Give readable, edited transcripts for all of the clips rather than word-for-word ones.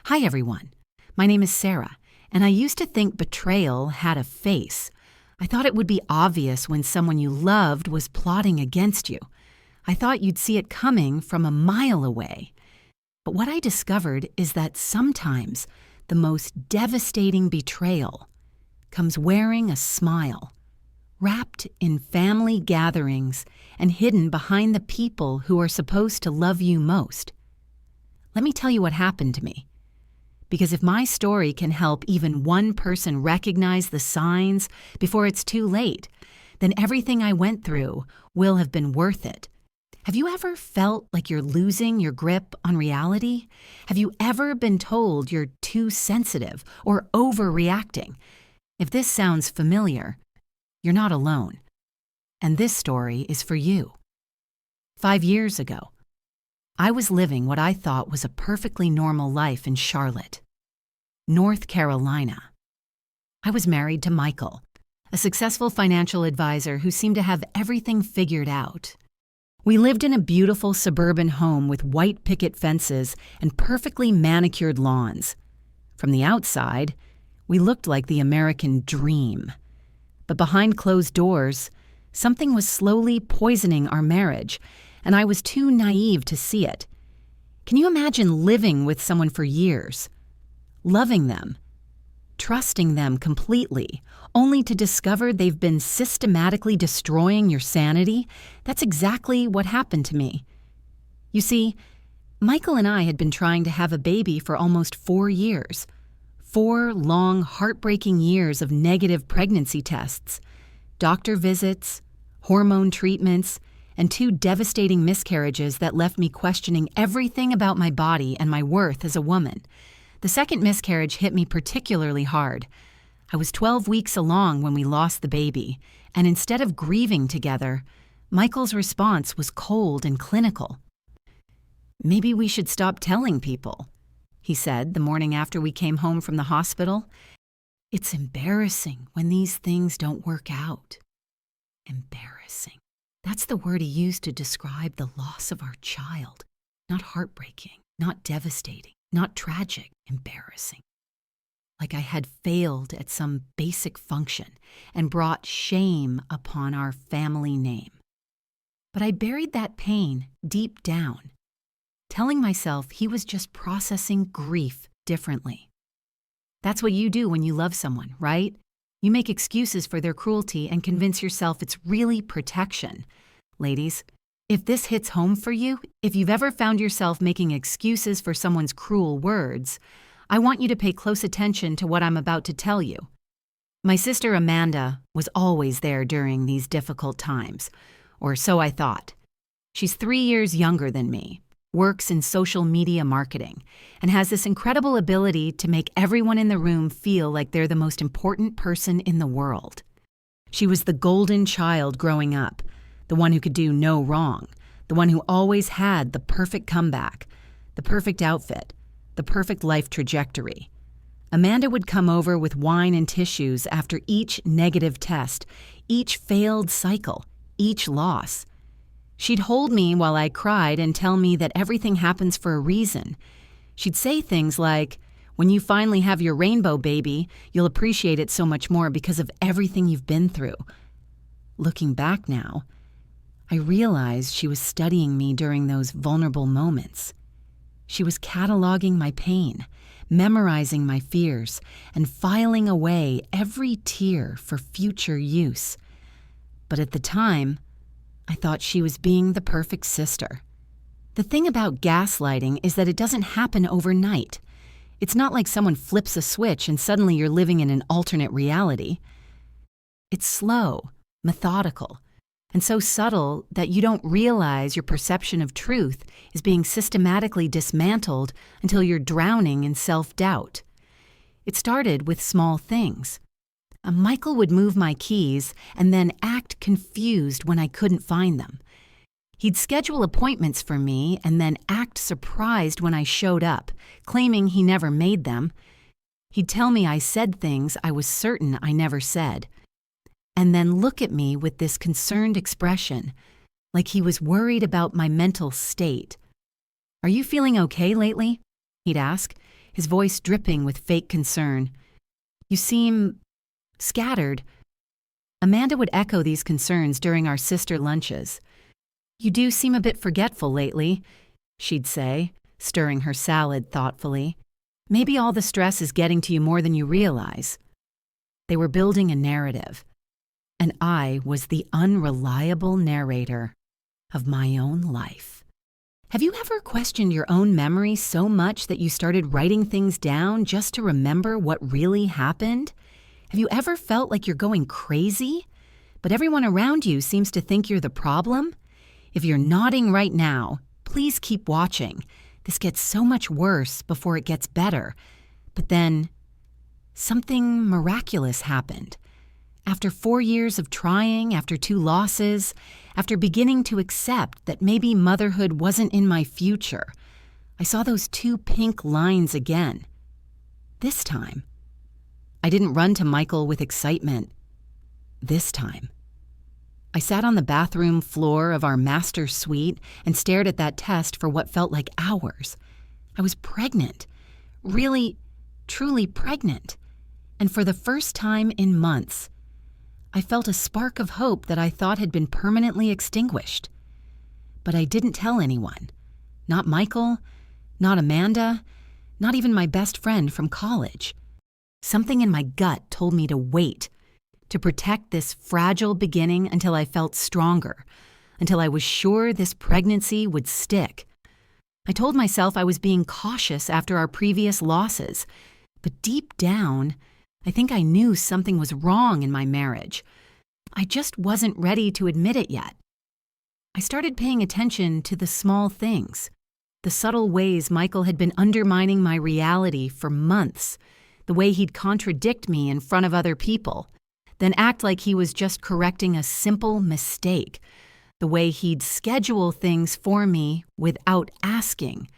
Hi everyone, my name is Sarah, and I used to think betrayal had a face. I thought it would be obvious when someone you loved was plotting against you. I thought you'd see it coming from a mile away. But what I discovered is that sometimes the most devastating betrayal comes wearing a smile, wrapped in family gatherings and hidden behind the people who are supposed to love you most. Let me tell you what happened to me. Because if my story can help even one person recognize the signs before it's too late, then everything I went through will have been worth it. Have you ever felt like you're losing your grip on reality? Have you ever been told you're too sensitive or overreacting? If this sounds familiar, you're not alone. And this story is for you. 5 years ago, I was living what I thought was a perfectly normal life in Charlotte, North Carolina. I was married to Michael, a successful financial advisor who seemed to have everything figured out. We lived in a beautiful suburban home with white picket fences and perfectly manicured lawns. From the outside, we looked like the American dream. But behind closed doors, something was slowly poisoning our marriage, and I was too naive to see it. Can you imagine living with someone for years, loving them, trusting them completely, only to discover they've been systematically destroying your sanity? That's exactly what happened to me. You see, Michael and I had been trying to have a baby for almost 4 years. 4 long, heartbreaking years of negative pregnancy tests, doctor visits, hormone treatments, and 2 devastating miscarriages that left me questioning everything about my body and my worth as a woman. The second miscarriage hit me particularly hard. I was 12 weeks along when we lost the baby, and instead of grieving together, Michael's response was cold and clinical. "Maybe we should stop telling people," he said the morning after we came home from the hospital. "It's embarrassing when these things don't work out." Embarrassing. That's the word he used to describe the loss of our child. Not heartbreaking, not devastating, not tragic, embarrassing. Like I had failed at some basic function and brought shame upon our family name. But I buried that pain deep down, telling myself he was just processing grief differently. That's what you do when you love someone, right? You make excuses for their cruelty and convince yourself it's really protection. Ladies, if this hits home for you, if you've ever found yourself making excuses for someone's cruel words, I want you to pay close attention to what I'm about to tell you. My sister Amanda was always there during these difficult times, or so I thought. She's 3 years younger than me, works in social media marketing, and has this incredible ability to make everyone in the room feel like they're the most important person in the world. She was the golden child growing up, the one who could do no wrong, the one who always had the perfect comeback, the perfect outfit, the perfect life trajectory. Amanda would come over with wine and tissues after each negative test, each failed cycle, each loss. She'd hold me while I cried and tell me that everything happens for a reason. She'd say things like, "When you finally have your rainbow baby, you'll appreciate it so much more because of everything you've been through." Looking back now, I realized she was studying me during those vulnerable moments. She was cataloging my pain, memorizing my fears, and filing away every tear for future use. But at the time, I thought she was being the perfect sister. The thing about gaslighting is that it doesn't happen overnight. It's not like someone flips a switch and suddenly you're living in an alternate reality. It's slow, methodical, and so subtle that you don't realize your perception of truth is being systematically dismantled until you're drowning in self-doubt. It started with small things. Michael would move my keys and then act confused when I couldn't find them. He'd schedule appointments for me and then act surprised when I showed up, claiming he never made them. He'd tell me I said things I was certain I never said, and then look at me with this concerned expression, like he was worried about my mental state. "Are you feeling okay lately?" he'd ask. his voice dripping with fake concern. "You seem scattered." Amanda would echo these concerns during our sister lunches. "You do seem a bit forgetful lately," she'd say, stirring her salad thoughtfully. "Maybe all the stress is getting to you more than you realize." They were building a narrative, and I was the unreliable narrator of my own life. Have you ever questioned your own memory so much that you started writing things down just to remember what really happened? Have you ever felt like you're going crazy, but everyone around you seems to think you're the problem? If you're nodding right now, please keep watching. This gets so much worse before it gets better. But then, something miraculous happened. After 4 years of trying, after 2 losses, after beginning to accept that maybe motherhood wasn't in my future, I saw those 2 pink lines again. This time, I didn't run to Michael with excitement. This time, I sat on the bathroom floor of our master suite and stared at that test for what felt like hours. I was pregnant. Really, truly pregnant. And for the first time in months, I felt a spark of hope that I thought had been permanently extinguished. But I didn't tell anyone. Not Michael, not Amanda, not even my best friend from college. Something in my gut told me to wait, to protect this fragile beginning until I felt stronger, until I was sure this pregnancy would stick. I told myself I was being cautious after our previous losses, but deep down, I think I knew something was wrong in my marriage. I just wasn't ready to admit it yet. I started paying attention to the small things, the subtle ways Michael had been undermining my reality for months, the way he'd contradict me in front of other people, then act like he was just correcting a simple mistake, the way he'd schedule things for me without asking,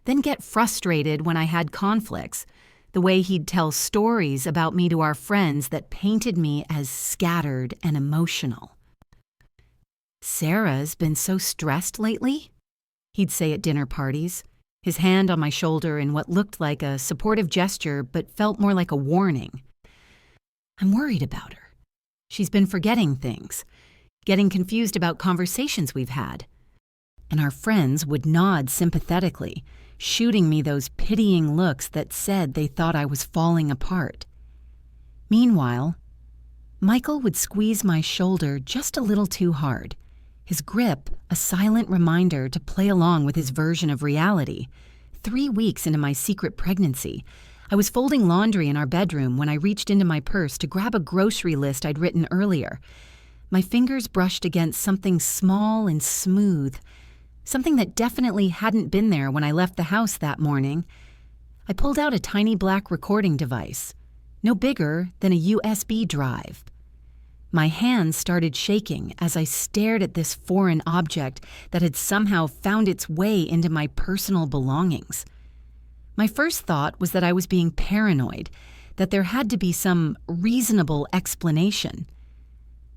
then get frustrated when I had conflicts, the way he'd tell stories about me to our friends that painted me as scattered and emotional. "Sarah's been so stressed lately," he'd say at dinner parties, his hand on my shoulder in what looked like a supportive gesture but felt more like a warning. "I'm worried about her. She's been forgetting things, getting confused about conversations we've had." And our friends would nod sympathetically, shooting me those pitying looks that said they thought I was falling apart. Meanwhile, Michael would squeeze my shoulder just a little too hard, his grip a silent reminder to play along with his version of reality. 3 weeks into my secret pregnancy, I was folding laundry in our bedroom when I reached into my purse to grab a grocery list I'd written earlier. My fingers brushed against something small and smooth, something that definitely hadn't been there when I left the house that morning. I pulled out a tiny black recording device, no bigger than a USB drive. My hands started shaking as I stared at this foreign object that had somehow found its way into my personal belongings. My first thought was that I was being paranoid, that there had to be some reasonable explanation.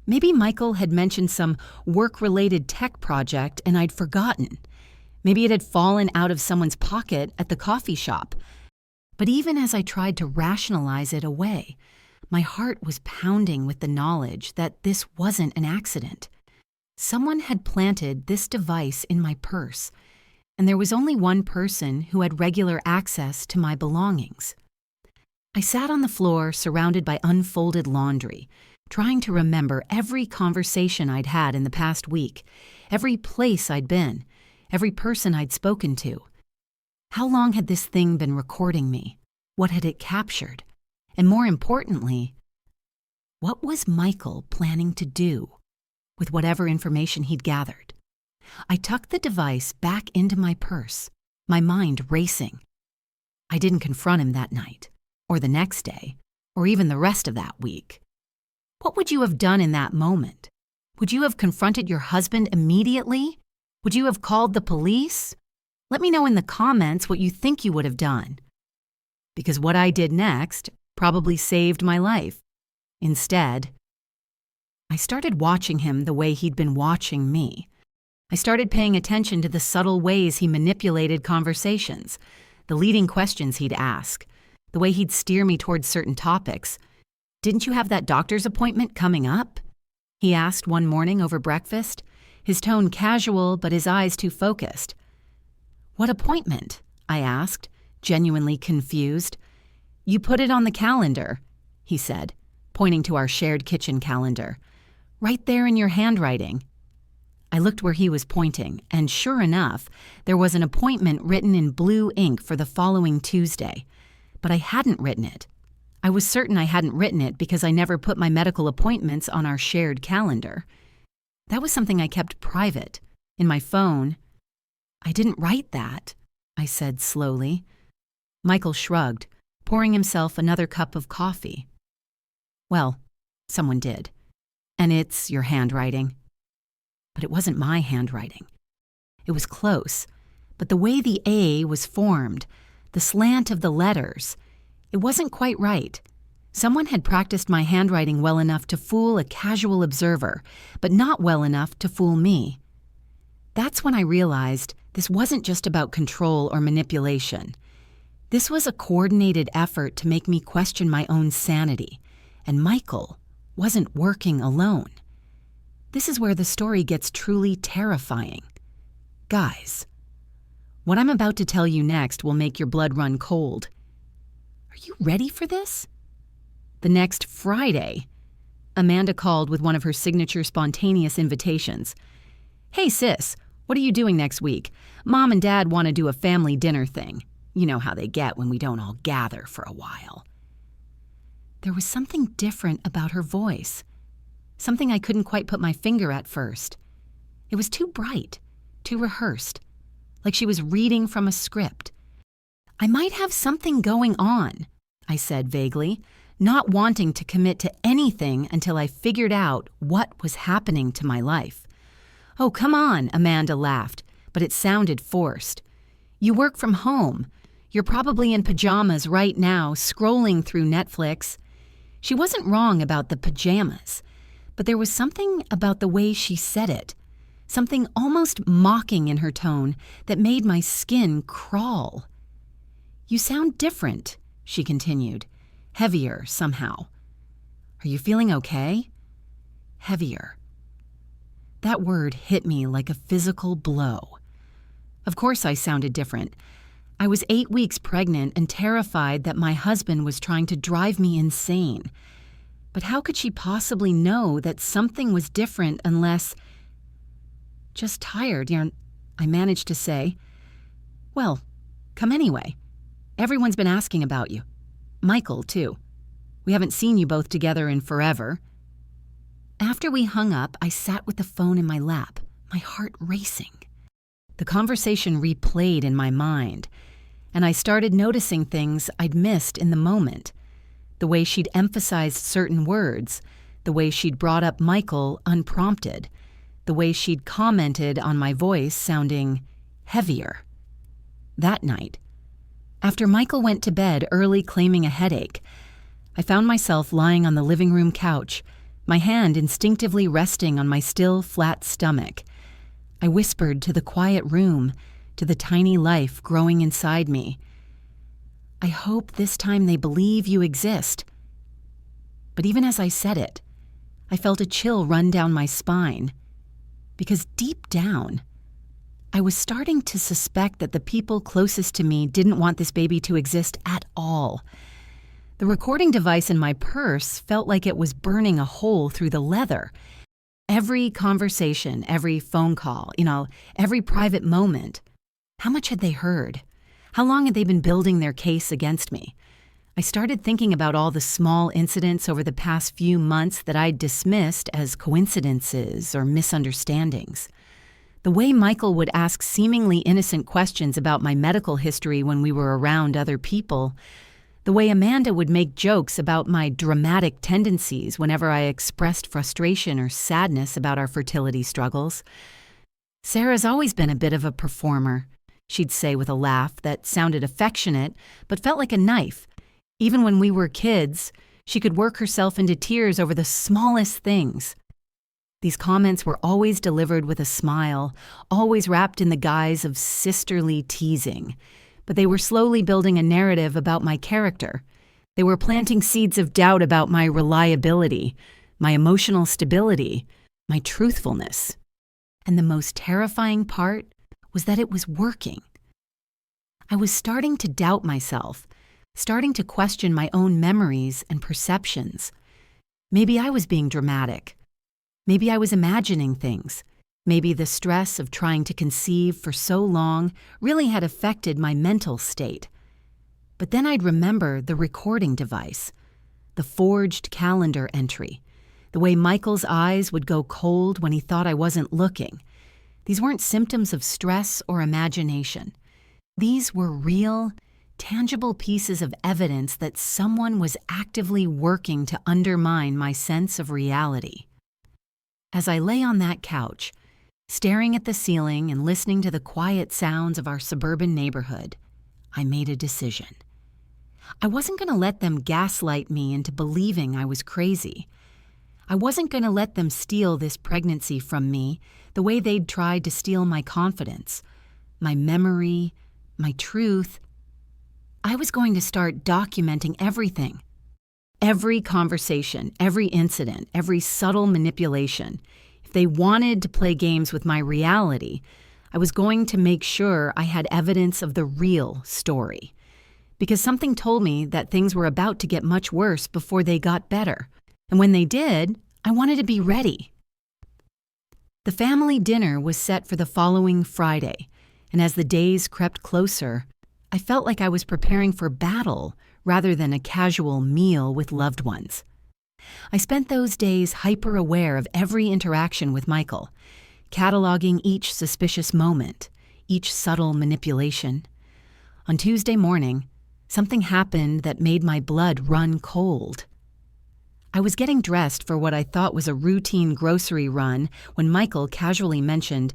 Maybe Michael had mentioned some work-related tech project and I'd forgotten. Maybe it had fallen out of someone's pocket at the coffee shop. But even as I tried to rationalize it away, my heart was pounding with the knowledge that this wasn't an accident. Someone had planted this device in my purse, and there was only one person who had regular access to my belongings. I sat on the floor surrounded by unfolded laundry, trying to remember every conversation I'd had in the past week, every place I'd been, every person I'd spoken to. How long had this thing been recording me? What had it captured? And more importantly, what was Michael planning to do with whatever information he'd gathered? I tucked the device back into my purse, my mind racing. I didn't confront him that night, or the next day, or even the rest of that week. What would you have done in that moment? Would you have confronted your husband immediately? Would you have called the police? Let me know in the comments what you think you would have done. Because what I did next probably saved my life. Instead, I started watching him the way he'd been watching me. I started paying attention to the subtle ways he manipulated conversations, the leading questions he'd ask, the way he'd steer me towards certain topics. "Didn't you have that doctor's appointment coming up?" he asked one morning over breakfast, his tone casual but his eyes too focused. "What appointment?" I asked, genuinely confused. "You put it on the calendar," he said, pointing to our shared kitchen calendar. "Right there in your handwriting." I looked where he was pointing, and sure enough, there was an appointment written in blue ink for the following Tuesday. But I hadn't written it. I was certain I hadn't written it because I never put my medical appointments on our shared calendar. That was something I kept private, in my phone. "I didn't write that," I said slowly. Michael shrugged, pouring himself another cup of coffee. "Well, someone did. And it's your handwriting." But it wasn't my handwriting. It was close, but the way the A was formed, the slant of the letters, it wasn't quite right. Someone had practiced my handwriting well enough to fool a casual observer, but not well enough to fool me. That's when I realized this wasn't just about control or manipulation. This was a coordinated effort to make me question my own sanity, and Michael wasn't working alone. This is where the story gets truly terrifying. Guys, what I'm about to tell you next will make your blood run cold. Are you ready for this? The next Friday, Amanda called with one of her signature spontaneous invitations. "Hey sis, what are you doing next week? Mom and Dad want to do a family dinner thing. You know how they get when we don't all gather for a while." There was something different about her voice. Something I couldn't quite put my finger at first. It was too bright, too rehearsed, like she was reading from a script. "I might have something going on," I said vaguely, not wanting to commit to anything until I figured out what was happening to my life. "Oh, come on," Amanda laughed, but it sounded forced. "You work from home. You're probably in pajamas right now, scrolling through Netflix." She wasn't wrong about the pajamas. But there was something about the way she said it, something almost mocking in her tone that made my skin crawl. "You sound different," she continued, heavier somehow. "Are you feeling okay?" Heavier. That word hit me like a physical blow. Of course I sounded different. I was 8 weeks pregnant and terrified that my husband was trying to drive me insane. But how could she possibly know that something was different unless... "Just tired, I managed to say. "Well, come anyway. Everyone's been asking about you. Michael, too. We haven't seen you both together in forever." After we hung up, I sat with the phone in my lap, my heart racing. The conversation replayed in my mind, and I started noticing things I'd missed in the moment. The way she'd emphasized certain words, the way she'd brought up Michael unprompted, the way she'd commented on my voice sounding heavier. That night, after Michael went to bed early claiming a headache, I found myself lying on the living room couch, my hand instinctively resting on my still, flat stomach. I whispered to the quiet room, to the tiny life growing inside me, "I hope this time they believe you exist." But even as I said it, I felt a chill run down my spine. Because deep down, I was starting to suspect that the people closest to me didn't want this baby to exist at all. The recording device in my purse felt like it was burning a hole through the leather. Every conversation, every phone call, every private moment. How much had they heard? How long had they been building their case against me? I started thinking about all the small incidents over the past few months that I'd dismissed as coincidences or misunderstandings. The way Michael would ask seemingly innocent questions about my medical history when we were around other people. The way Amanda would make jokes about my dramatic tendencies whenever I expressed frustration or sadness about our fertility struggles. "Sarah's always been a bit of a performer," she'd say with a laugh that sounded affectionate but felt like a knife. Even when we were kids, she could work herself into tears over the smallest things. These comments were always delivered with a smile, always wrapped in the guise of sisterly teasing. but they were slowly building a narrative about my character. They were planting seeds of doubt about my reliability, my emotional stability, my truthfulness. And the most terrifying part was that it was working. I was starting to doubt myself, starting to question my own memories and perceptions. Maybe I was being dramatic. Maybe I was imagining things. Maybe the stress of trying to conceive for so long really had affected my mental state. But then I'd remember the recording device, the forged calendar entry, the way Michael's eyes would go cold when he thought I wasn't looking. These weren't symptoms of stress or imagination. These were real, tangible pieces of evidence that someone was actively working to undermine my sense of reality. As I lay on that couch, staring at the ceiling and listening to the quiet sounds of our suburban neighborhood, I made a decision. I wasn't going to let them gaslight me into believing I was crazy. I wasn't going to let them steal this pregnancy from me the way they'd tried to steal my confidence, my memory, my truth. I was going to start documenting everything. Every conversation, every incident, every subtle manipulation. If they wanted to play games with my reality, I was going to make sure I had evidence of the real story. Because something told me that things were about to get much worse before they got better. And when they did, I wanted to be ready. The family dinner was set for the following Friday, and as the days crept closer, I felt like I was preparing for battle rather than a casual meal with loved ones. I spent those days hyper-aware of every interaction with Michael, cataloging each suspicious moment, each subtle manipulation. On Tuesday morning, something happened that made my blood run cold. I was getting dressed for what I thought was a routine grocery run when Michael casually mentioned,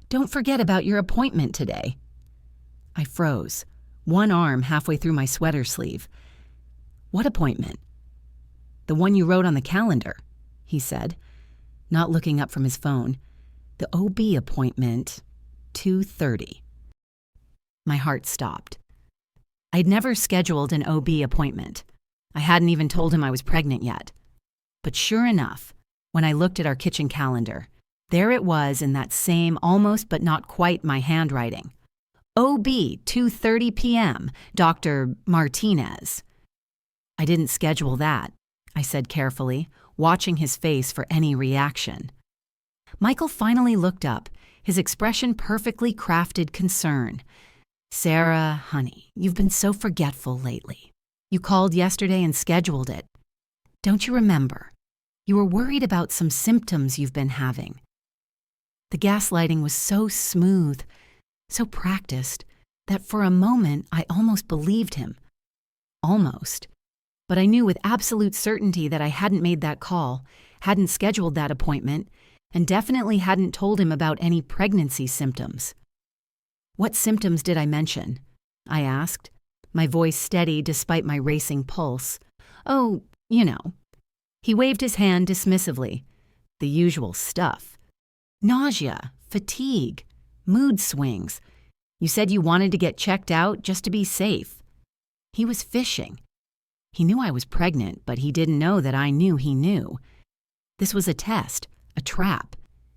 "Don't forget about your appointment today." I froze, one arm halfway through my sweater sleeve. "What appointment?" "The one you wrote on the calendar," he said, not looking up from his phone. "The OB appointment, 2:30. My heart stopped. I'd never scheduled an OB appointment. I hadn't even told him I was pregnant yet. But sure enough, when I looked at our kitchen calendar, there it was in that same almost but not quite my handwriting. OB, 2:30 p.m., Dr. Martinez. "I didn't schedule that," I said carefully, watching his face for any reaction. Michael finally looked up, his expression perfectly crafted concern. "Sarah, honey, you've been so forgetful lately. You called yesterday and scheduled it. Don't you remember? You were worried about some symptoms you've been having." The gaslighting was so smooth, so practiced, that for a moment I almost believed him. Almost. But I knew with absolute certainty that I hadn't made that call, hadn't scheduled that appointment, and definitely hadn't told him about any pregnancy symptoms. "What symptoms did I mention?" I asked, my voice steady despite my racing pulse. "Oh, you know." He waved his hand dismissively. "The usual stuff. Nausea, fatigue, mood swings. You said you wanted to get checked out just to be safe." He was fishing. He knew I was pregnant, but he didn't know that I knew he knew. This was a test, a trap,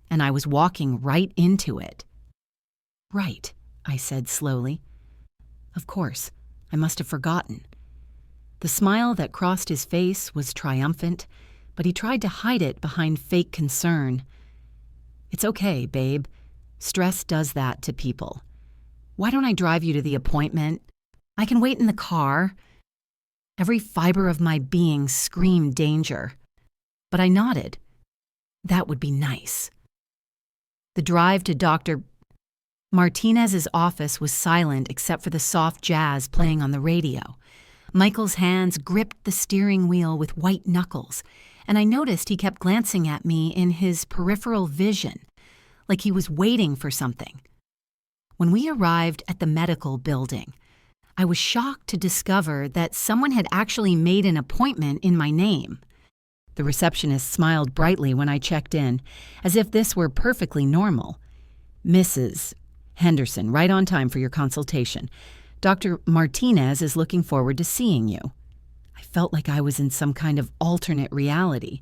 and I was walking right into it. "Right," I said slowly. "Of course, I must have forgotten." The smile that crossed his face was triumphant, but he tried to hide it behind fake concern. "It's okay, babe. Stress does that to people. Why don't I drive you to the appointment? I can wait in the car." Every fiber of my being screamed danger, but I nodded. That would be nice. The drive to Dr. Martinez's office was silent except for the soft jazz playing on the radio. Michael's hands gripped the steering wheel with white knuckles, and I noticed he kept glancing at me in his peripheral vision, like he was waiting for something. When we arrived at the medical building, I was shocked to discover that someone had actually made an appointment in my name. The receptionist smiled brightly when I checked in, as if this were perfectly normal. "Mrs. Henderson, right on time for your consultation. Dr. Martinez is looking forward to seeing you." I felt like I was in some kind of alternate reality.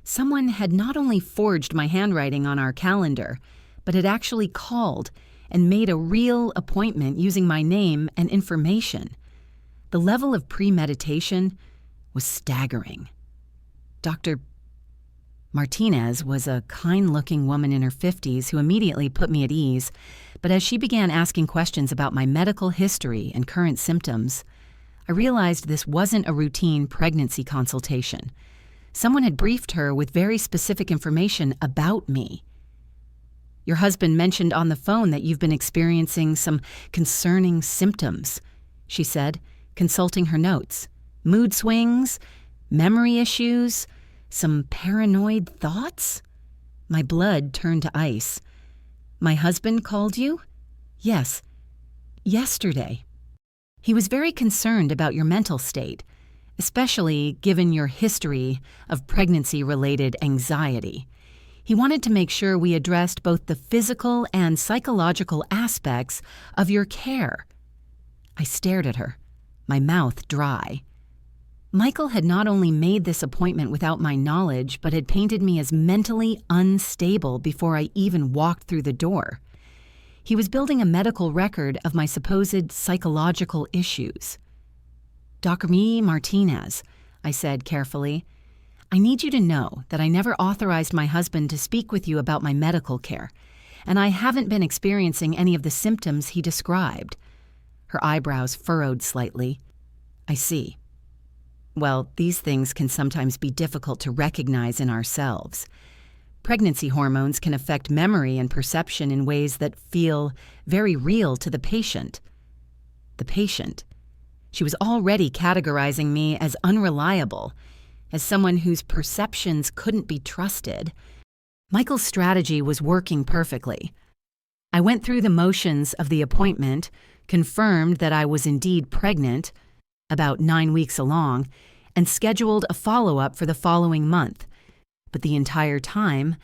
Someone had not only forged my handwriting on our calendar, but had actually called and made a real appointment using my name and information. The level of premeditation was staggering. Dr. Martinez was a kind-looking woman in her 50s who immediately put me at ease, but as she began asking questions about my medical history and current symptoms, I realized this wasn't a routine pregnancy consultation. Someone had briefed her with very specific information about me. "Your husband mentioned on the phone that you've been experiencing some concerning symptoms," she said, consulting her notes. "Mood swings, memory issues, some paranoid thoughts?" My blood turned to ice. "My husband called you?" "Yes, yesterday. He was very concerned about your mental state, especially given your history of pregnancy-related anxiety. He wanted to make sure we addressed both the physical and psychological aspects of your care." I stared at her, my mouth dry. Michael had not only made this appointment without my knowledge, but had painted me as mentally unstable before I even walked through the door. He was building a medical record of my supposed psychological issues. "Dr. Martinez," I said carefully, "I need you to know that I never authorized my husband to speak with you about my medical care, and I haven't been experiencing any of the symptoms he described." Her eyebrows furrowed slightly. "I see. Well, these things can sometimes be difficult to recognize in ourselves. Pregnancy hormones can affect memory and perception in ways that feel very real to the patient." The patient? She was already categorizing me as unreliable, as someone whose perceptions couldn't be trusted. Michael's strategy was working perfectly. I went through the motions of the appointment, confirmed that I was indeed pregnant, about 9 weeks along, and scheduled a follow-up for the following month. But the entire time,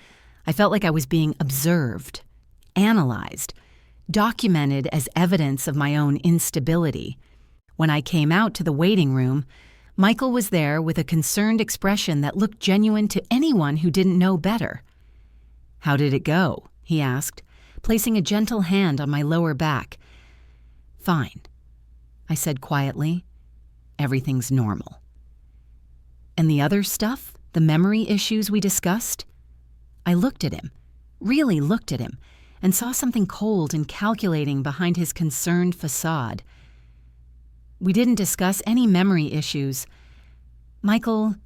I felt like I was being observed, analyzed, documented as evidence of my own instability. When I came out to the waiting room, Michael was there with a concerned expression that looked genuine to anyone who didn't know better. "How did it go?" he asked, placing a gentle hand on my lower back. "Fine," I said quietly. "Everything's normal." "And the other stuff? The memory issues we discussed?" I looked at him, really looked at him, and saw something cold and calculating behind his concerned facade. "We didn't discuss any memory issues. Michael..."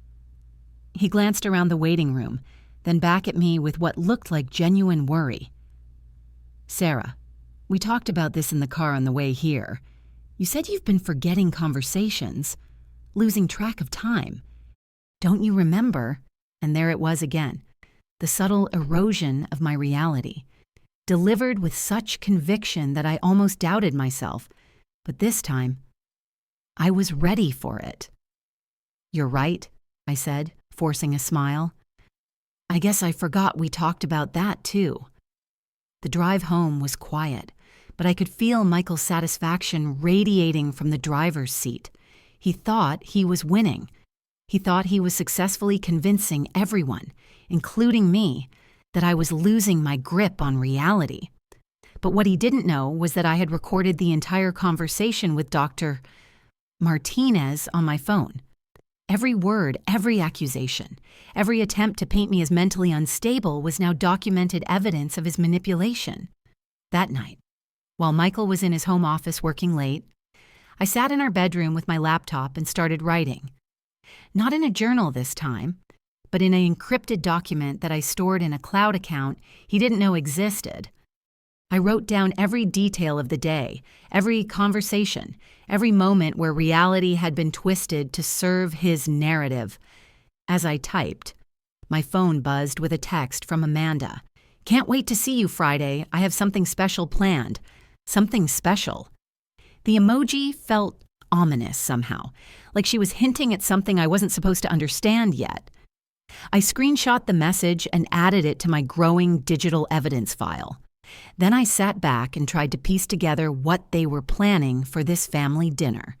He glanced around the waiting room, then back at me with what looked like genuine worry. "Sarah, we talked about this in the car on the way here. You said you've been forgetting conversations, losing track of time. Don't you remember?" And there it was again, the subtle erosion of my reality, delivered with such conviction that I almost doubted myself. But this time, I was ready for it. "You're right," I said, forcing a smile. "I guess I forgot we talked about that too." The drive home was quiet, but I could feel Michael's satisfaction radiating from the driver's seat. He thought he was winning. He thought he was successfully convincing everyone, including me, that I was losing my grip on reality. But what he didn't know was that I had recorded the entire conversation with Dr. Martinez on my phone. Every word, every accusation, every attempt to paint me as mentally unstable was now documented evidence of his manipulation. That night, while Michael was in his home office working late, I sat in our bedroom with my laptop and started writing. Not in a journal this time, but in an encrypted document that I stored in a cloud account he didn't know existed. I wrote down every detail of the day, every conversation, every moment where reality had been twisted to serve his narrative. As I typed, my phone buzzed with a text from Amanda. "Can't wait to see you Friday. I have something special planned." Something special. The emoji felt ominous somehow, like she was hinting at something I wasn't supposed to understand yet. I screenshot the message and added it to my growing digital evidence file. Then I sat back and tried to piece together what they were planning for this family dinner.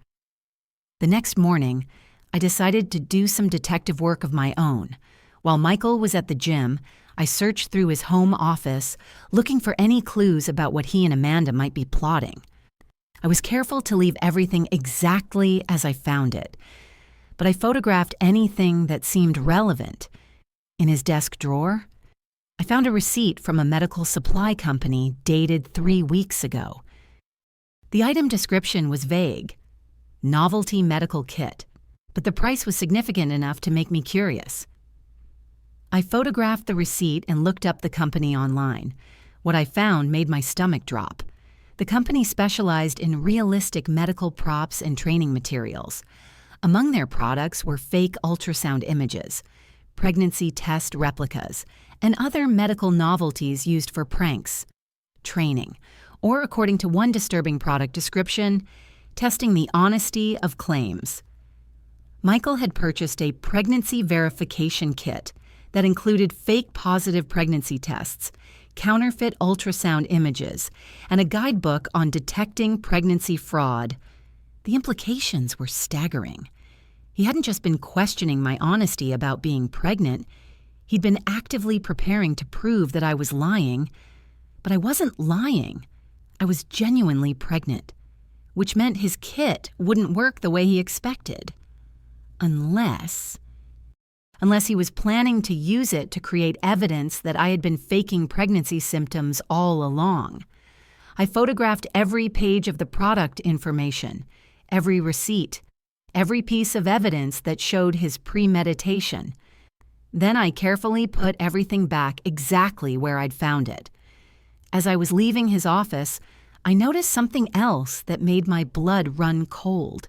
The next morning, I decided to do some detective work of my own. While Michael was at the gym, I searched through his home office, looking for any clues about what he and Amanda might be plotting. I was careful to leave everything exactly as I found it, but I photographed anything that seemed relevant. In his desk drawer, I found a receipt from a medical supply company dated 3 weeks ago. The item description was vague, novelty medical kit, but the price was significant enough to make me curious. I photographed the receipt and looked up the company online. What I found made my stomach drop. The company specialized in realistic medical props and training materials. Among their products were fake ultrasound images, pregnancy test replicas, and other medical novelties used for pranks, training, or, according to one disturbing product description, testing the honesty of claims. Michael had purchased a pregnancy verification kit that included fake positive pregnancy tests, counterfeit ultrasound images, and a guidebook on detecting pregnancy fraud. The implications were staggering. He hadn't just been questioning my honesty about being pregnant, he'd been actively preparing to prove that I was lying. But I wasn't lying. I was genuinely pregnant, which meant his kit wouldn't work the way he expected. Unless he was planning to use it to create evidence that I had been faking pregnancy symptoms all along. I photographed every page of the product information, every receipt, every piece of evidence that showed his premeditation. Then I carefully put everything back exactly where I'd found it. As I was leaving his office, I noticed something else that made my blood run cold.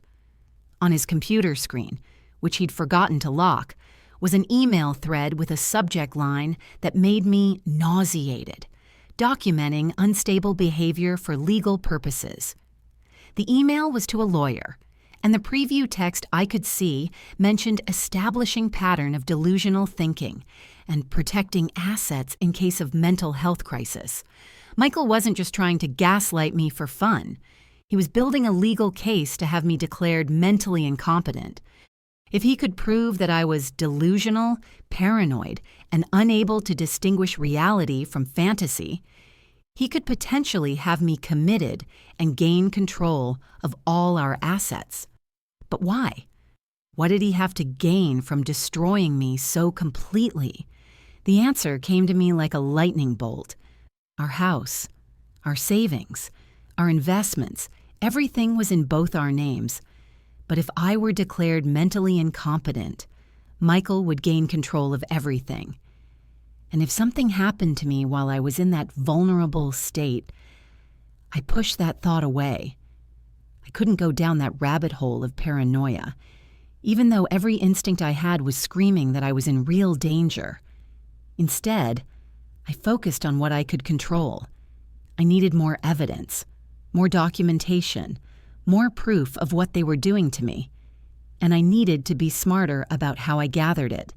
On his computer screen, which he'd forgotten to lock, was an email thread with a subject line that made me nauseated, documenting unstable behavior for legal purposes. The email was to a lawyer, and the preview text I could see mentioned establishing pattern of delusional thinking and protecting assets in case of mental health crisis. Michael wasn't just trying to gaslight me for fun. He was building a legal case to have me declared mentally incompetent. If he could prove that I was delusional, paranoid, and unable to distinguish reality from fantasy, he could potentially have me committed and gain control of all our assets. But why? What did he have to gain from destroying me so completely? The answer came to me like a lightning bolt. Our house, our savings, our investments, everything was in both our names. But if I were declared mentally incompetent, Michael would gain control of everything. And if something happened to me while I was in that vulnerable state, I pushed that thought away. I couldn't go down that rabbit hole of paranoia, even though every instinct I had was screaming that I was in real danger. Instead, I focused on what I could control. I needed more evidence, more documentation, more proof of what they were doing to me, and I needed to be smarter about how I gathered it.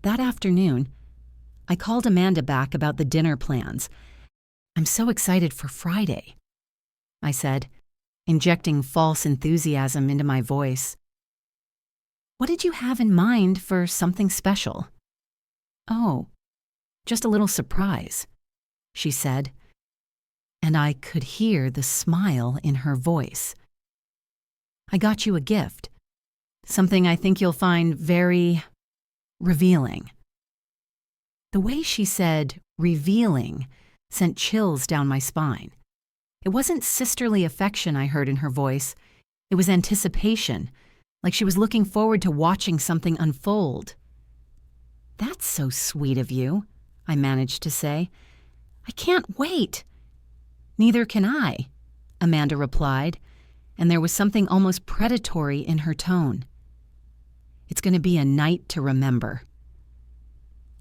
That afternoon, I called Amanda back about the dinner plans. "I'm so excited for Friday," I said, injecting false enthusiasm into my voice. "What did you have in mind for something special?" "Oh, just a little surprise," she said, and I could hear the smile in her voice. "I got you a gift, something I think you'll find very revealing." The way she said revealing sent chills down my spine. It wasn't sisterly affection I heard in her voice. It was anticipation, like she was looking forward to watching something unfold. "That's so sweet of you," I managed to say. "I can't wait." "Neither can I," Amanda replied, and there was something almost predatory in her tone. "It's going to be a night to remember."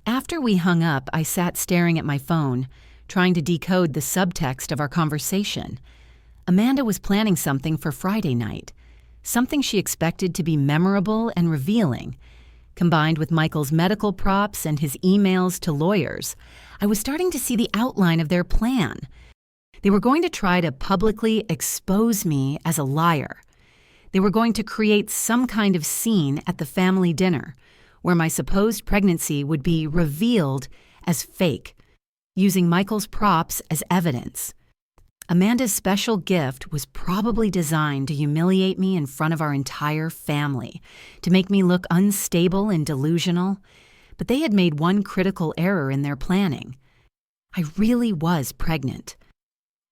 After we hung up, I sat staring at my phone, trying to decode the subtext of our conversation. Amanda was planning something for Friday night, something she expected to be memorable and revealing. Combined with Michael's medical props and his emails to lawyers, I was starting to see the outline of their plan. They were going to try to publicly expose me as a liar. They were going to create some kind of scene at the family dinner, where my supposed pregnancy would be revealed as fake, using Michael's props as evidence. Amanda's special gift was probably designed to humiliate me in front of our entire family, to make me look unstable and delusional, but they had made one critical error in their planning. I really was pregnant.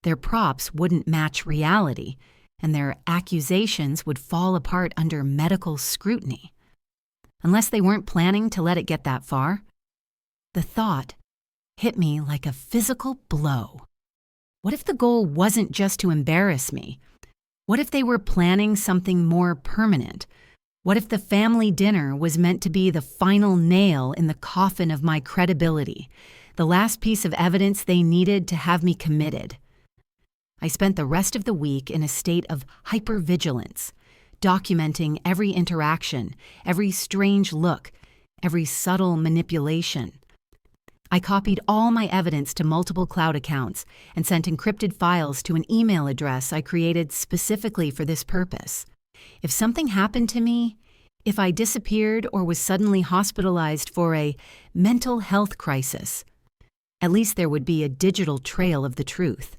Their props wouldn't match reality, and their accusations would fall apart under medical scrutiny. Unless they weren't planning to let it get that far. The thought hit me like a physical blow. What if the goal wasn't just to embarrass me? What if they were planning something more permanent? What if the family dinner was meant to be the final nail in the coffin of my credibility, the last piece of evidence they needed to have me committed? I spent the rest of the week in a state of hypervigilance, documenting every interaction, every strange look, every subtle manipulation. I copied all my evidence to multiple cloud accounts and sent encrypted files to an email address I created specifically for this purpose. If something happened to me, if I disappeared or was suddenly hospitalized for a mental health crisis, at least there would be a digital trail of the truth.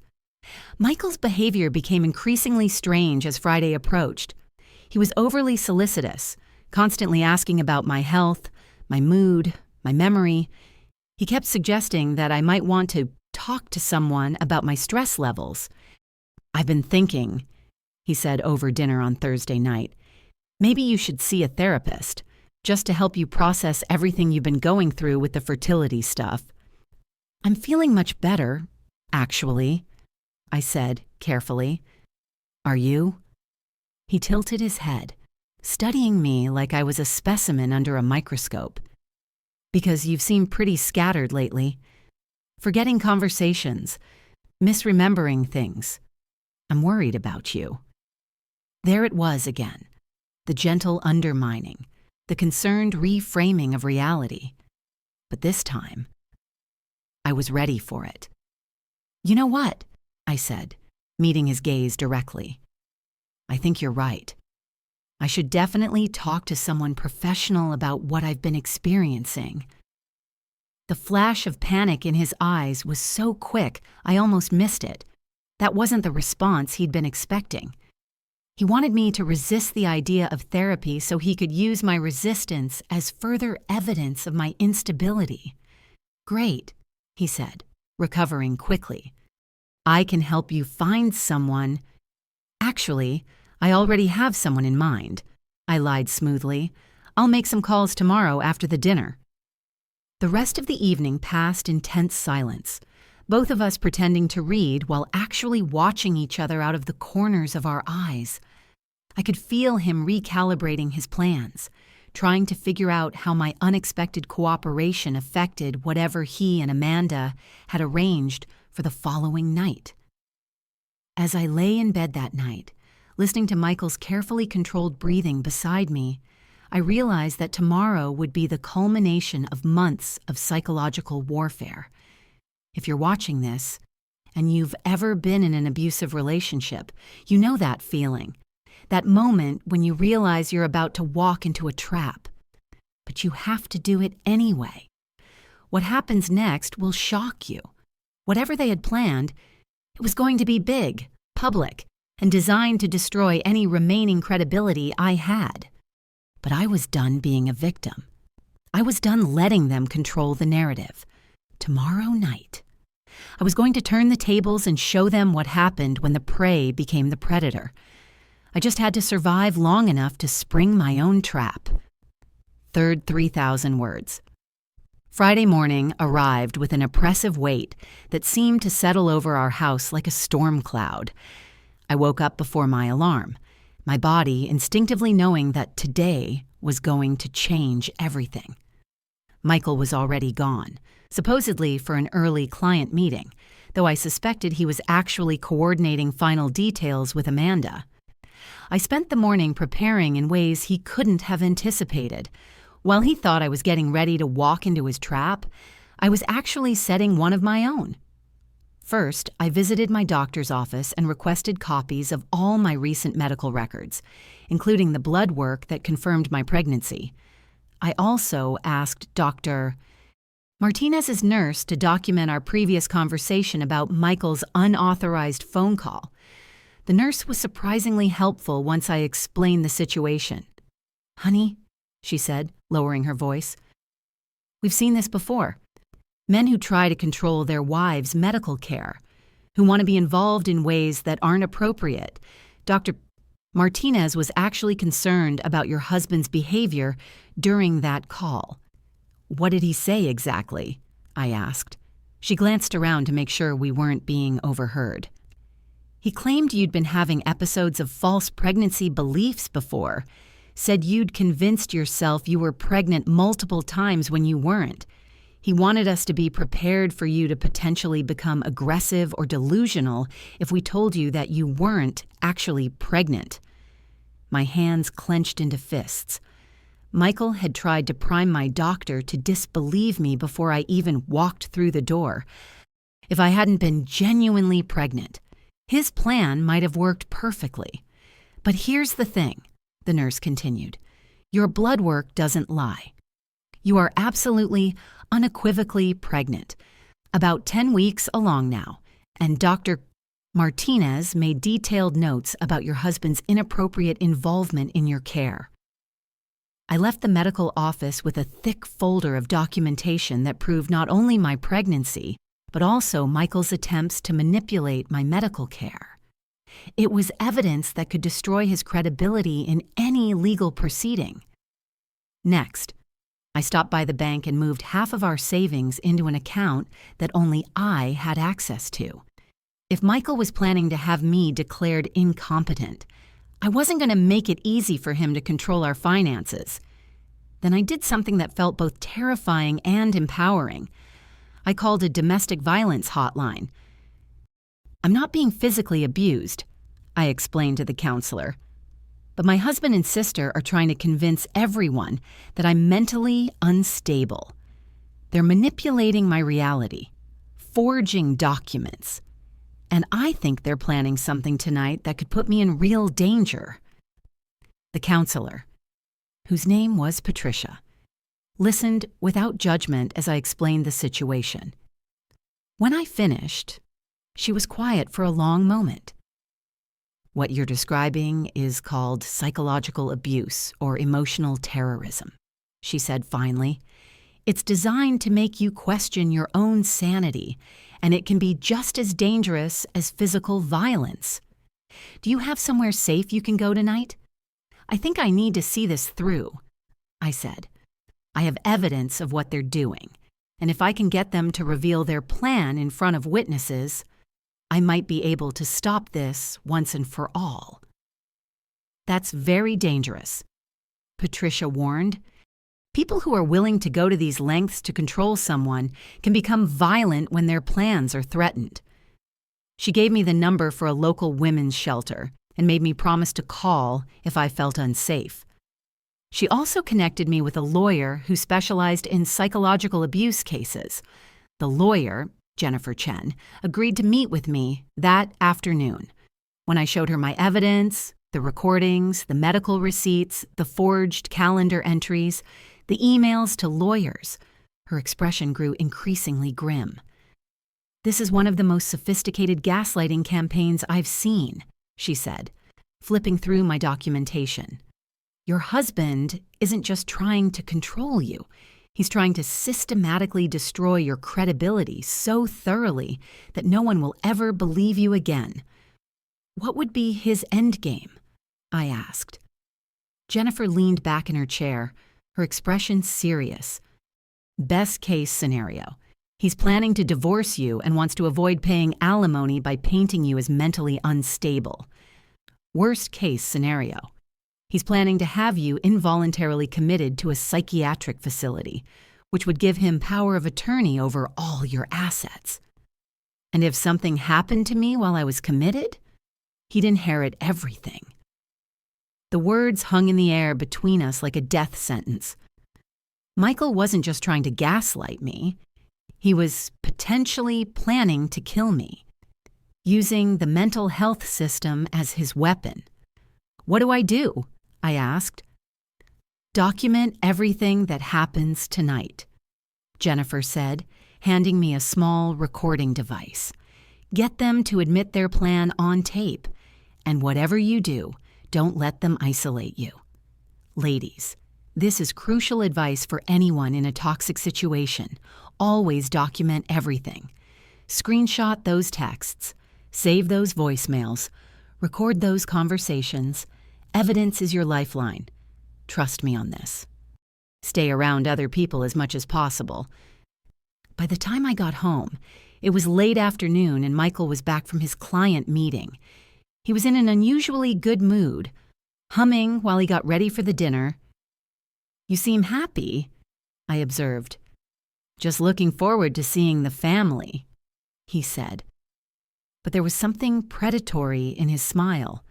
Michael's behavior became increasingly strange as Friday approached. He was overly solicitous, constantly asking about my health, my mood, my memory. He kept suggesting that I might want to talk to someone about my stress levels. "I've been thinking," he said over dinner on Thursday night, "maybe you should see a therapist, just to help you process everything you've been going through with the fertility stuff." "I'm feeling much better, actually," I said carefully. "Are you?" He tilted his head, studying me like I was a specimen under a microscope. "Because you've seemed pretty scattered lately. Forgetting conversations, misremembering things. I'm worried about you." There it was again, the gentle undermining, the concerned reframing of reality. But this time, I was ready for it. "You know what?" I said, meeting his gaze directly. "I think you're right. I should definitely talk to someone professional about what I've been experiencing." The flash of panic in his eyes was so quick, I almost missed it. That wasn't the response he'd been expecting. He wanted me to resist the idea of therapy so he could use my resistance as further evidence of my instability. "Great," he said, recovering quickly. "I can help you find someone." "Actually, I already have someone in mind," I lied smoothly. "I'll make some calls tomorrow after the dinner." The rest of the evening passed in tense silence, both of us pretending to read while actually watching each other out of the corners of our eyes. I could feel him recalibrating his plans, trying to figure out how my unexpected cooperation affected whatever he and Amanda had arranged for the following night. As I lay in bed that night, listening to Michael's carefully controlled breathing beside me, I realized that tomorrow would be the culmination of months of psychological warfare. If you're watching this, and you've ever been in an abusive relationship, you know that feeling. That moment when you realize you're about to walk into a trap. But you have to do it anyway. What happens next will shock you. Whatever they had planned, it was going to be big, public, and designed to destroy any remaining credibility I had. But I was done being a victim. I was done letting them control the narrative. Tomorrow night, I was going to turn the tables and show them what happened when the prey became the predator. I just had to survive long enough to spring my own trap. Third 3,000 words. Friday morning arrived with an oppressive weight that seemed to settle over our house like a storm cloud. I woke up before my alarm, my body instinctively knowing that today was going to change everything. Michael was already gone, supposedly for an early client meeting, though I suspected he was actually coordinating final details with Amanda. I spent the morning preparing in ways he couldn't have anticipated, While he thought I was getting ready to walk into his trap, I was actually setting one of my own. First, I visited my doctor's office and requested copies of all my recent medical records, including the blood work that confirmed my pregnancy. I also asked Dr. Martinez's nurse to document our previous conversation about Michael's unauthorized phone call. The nurse was surprisingly helpful once I explained the situation. "Honey," she said, lowering her voice, "we've seen this before. Men who try to control their wives' medical care, who want to be involved in ways that aren't appropriate. Dr. Martinez was actually concerned about your husband's behavior during that call." "What did he say exactly?" I asked. She glanced around to make sure we weren't being overheard. "He claimed you'd been having episodes of false pregnancy beliefs before, said you'd convinced yourself you were pregnant multiple times when you weren't. He wanted us to be prepared for you to potentially become aggressive or delusional if we told you that you weren't actually pregnant." My hands clenched into fists. Michael had tried to prime my doctor to disbelieve me before I even walked through the door. If I hadn't been genuinely pregnant, his plan might have worked perfectly. "But here's the thing," the nurse continued. "Your blood work doesn't lie. You are absolutely, unequivocally pregnant, about 10 weeks along now, and Dr. Martinez made detailed notes about your husband's inappropriate involvement in your care." I left the medical office with a thick folder of documentation that proved not only my pregnancy, but also Michael's attempts to manipulate my medical care. It was evidence that could destroy his credibility in any legal proceeding. Next, I stopped by the bank and moved half of our savings into an account that only I had access to. If Michael was planning to have me declared incompetent, I wasn't going to make it easy for him to control our finances. Then I did something that felt both terrifying and empowering. I called a domestic violence hotline. "I'm not being physically abused," I explained to the counselor, "but my husband and sister are trying to convince everyone that I'm mentally unstable. They're manipulating my reality, forging documents, and I think they're planning something tonight that could put me in real danger." The counselor, whose name was Patricia, listened without judgment as I explained the situation. When I finished, she was quiet for a long moment. "What you're describing is called psychological abuse or emotional terrorism," she said finally. "It's designed to make you question your own sanity, and it can be just as dangerous as physical violence. Do you have somewhere safe you can go tonight?" "I think I need to see this through," I said. "I have evidence of what they're doing, and if I can get them to reveal their plan in front of witnesses, I might be able to stop this once and for all." "That's very dangerous," Patricia warned. "People who are willing to go to these lengths to control someone can become violent when their plans are threatened." She gave me the number for a local women's shelter and made me promise to call if I felt unsafe. She also connected me with a lawyer who specialized in psychological abuse cases. The lawyer, Jennifer Chen, agreed to meet with me that afternoon. When I showed her my evidence, the recordings, the medical receipts, the forged calendar entries, the emails to lawyers, her expression grew increasingly grim. "This is one of the most sophisticated gaslighting campaigns I've seen," she said, flipping through my documentation. "Your husband isn't just trying to control you. He's trying to systematically destroy your credibility so thoroughly that no one will ever believe you again." "What would be his endgame?" I asked. Jennifer leaned back in her chair, her expression serious. "Best case scenario. He's planning to divorce you and wants to avoid paying alimony by painting you as mentally unstable. Worst case scenario. He's planning to have you involuntarily committed to a psychiatric facility, which would give him power of attorney over all your assets. And if something happened to me while I was committed, he'd inherit everything." The words hung in the air between us like a death sentence. Michael wasn't just trying to gaslight me. He was potentially planning to kill me, using the mental health system as his weapon. "What do I do?" I asked. "Document everything that happens tonight," Jennifer said, handing me a small recording device. "Get them to admit their plan on tape, and whatever you do, don't let them isolate you." Ladies, this is crucial advice for anyone in a toxic situation. Always document everything. Screenshot those texts, save those voicemails, record those conversations. Evidence is your lifeline. Trust me on this. Stay around other people as much as possible. By the time I got home, it was late afternoon and Michael was back from his client meeting. He was in an unusually good mood, humming while he got ready for the dinner. "You seem happy," I observed. "Just looking forward to seeing the family," he said. But there was something predatory in his smile.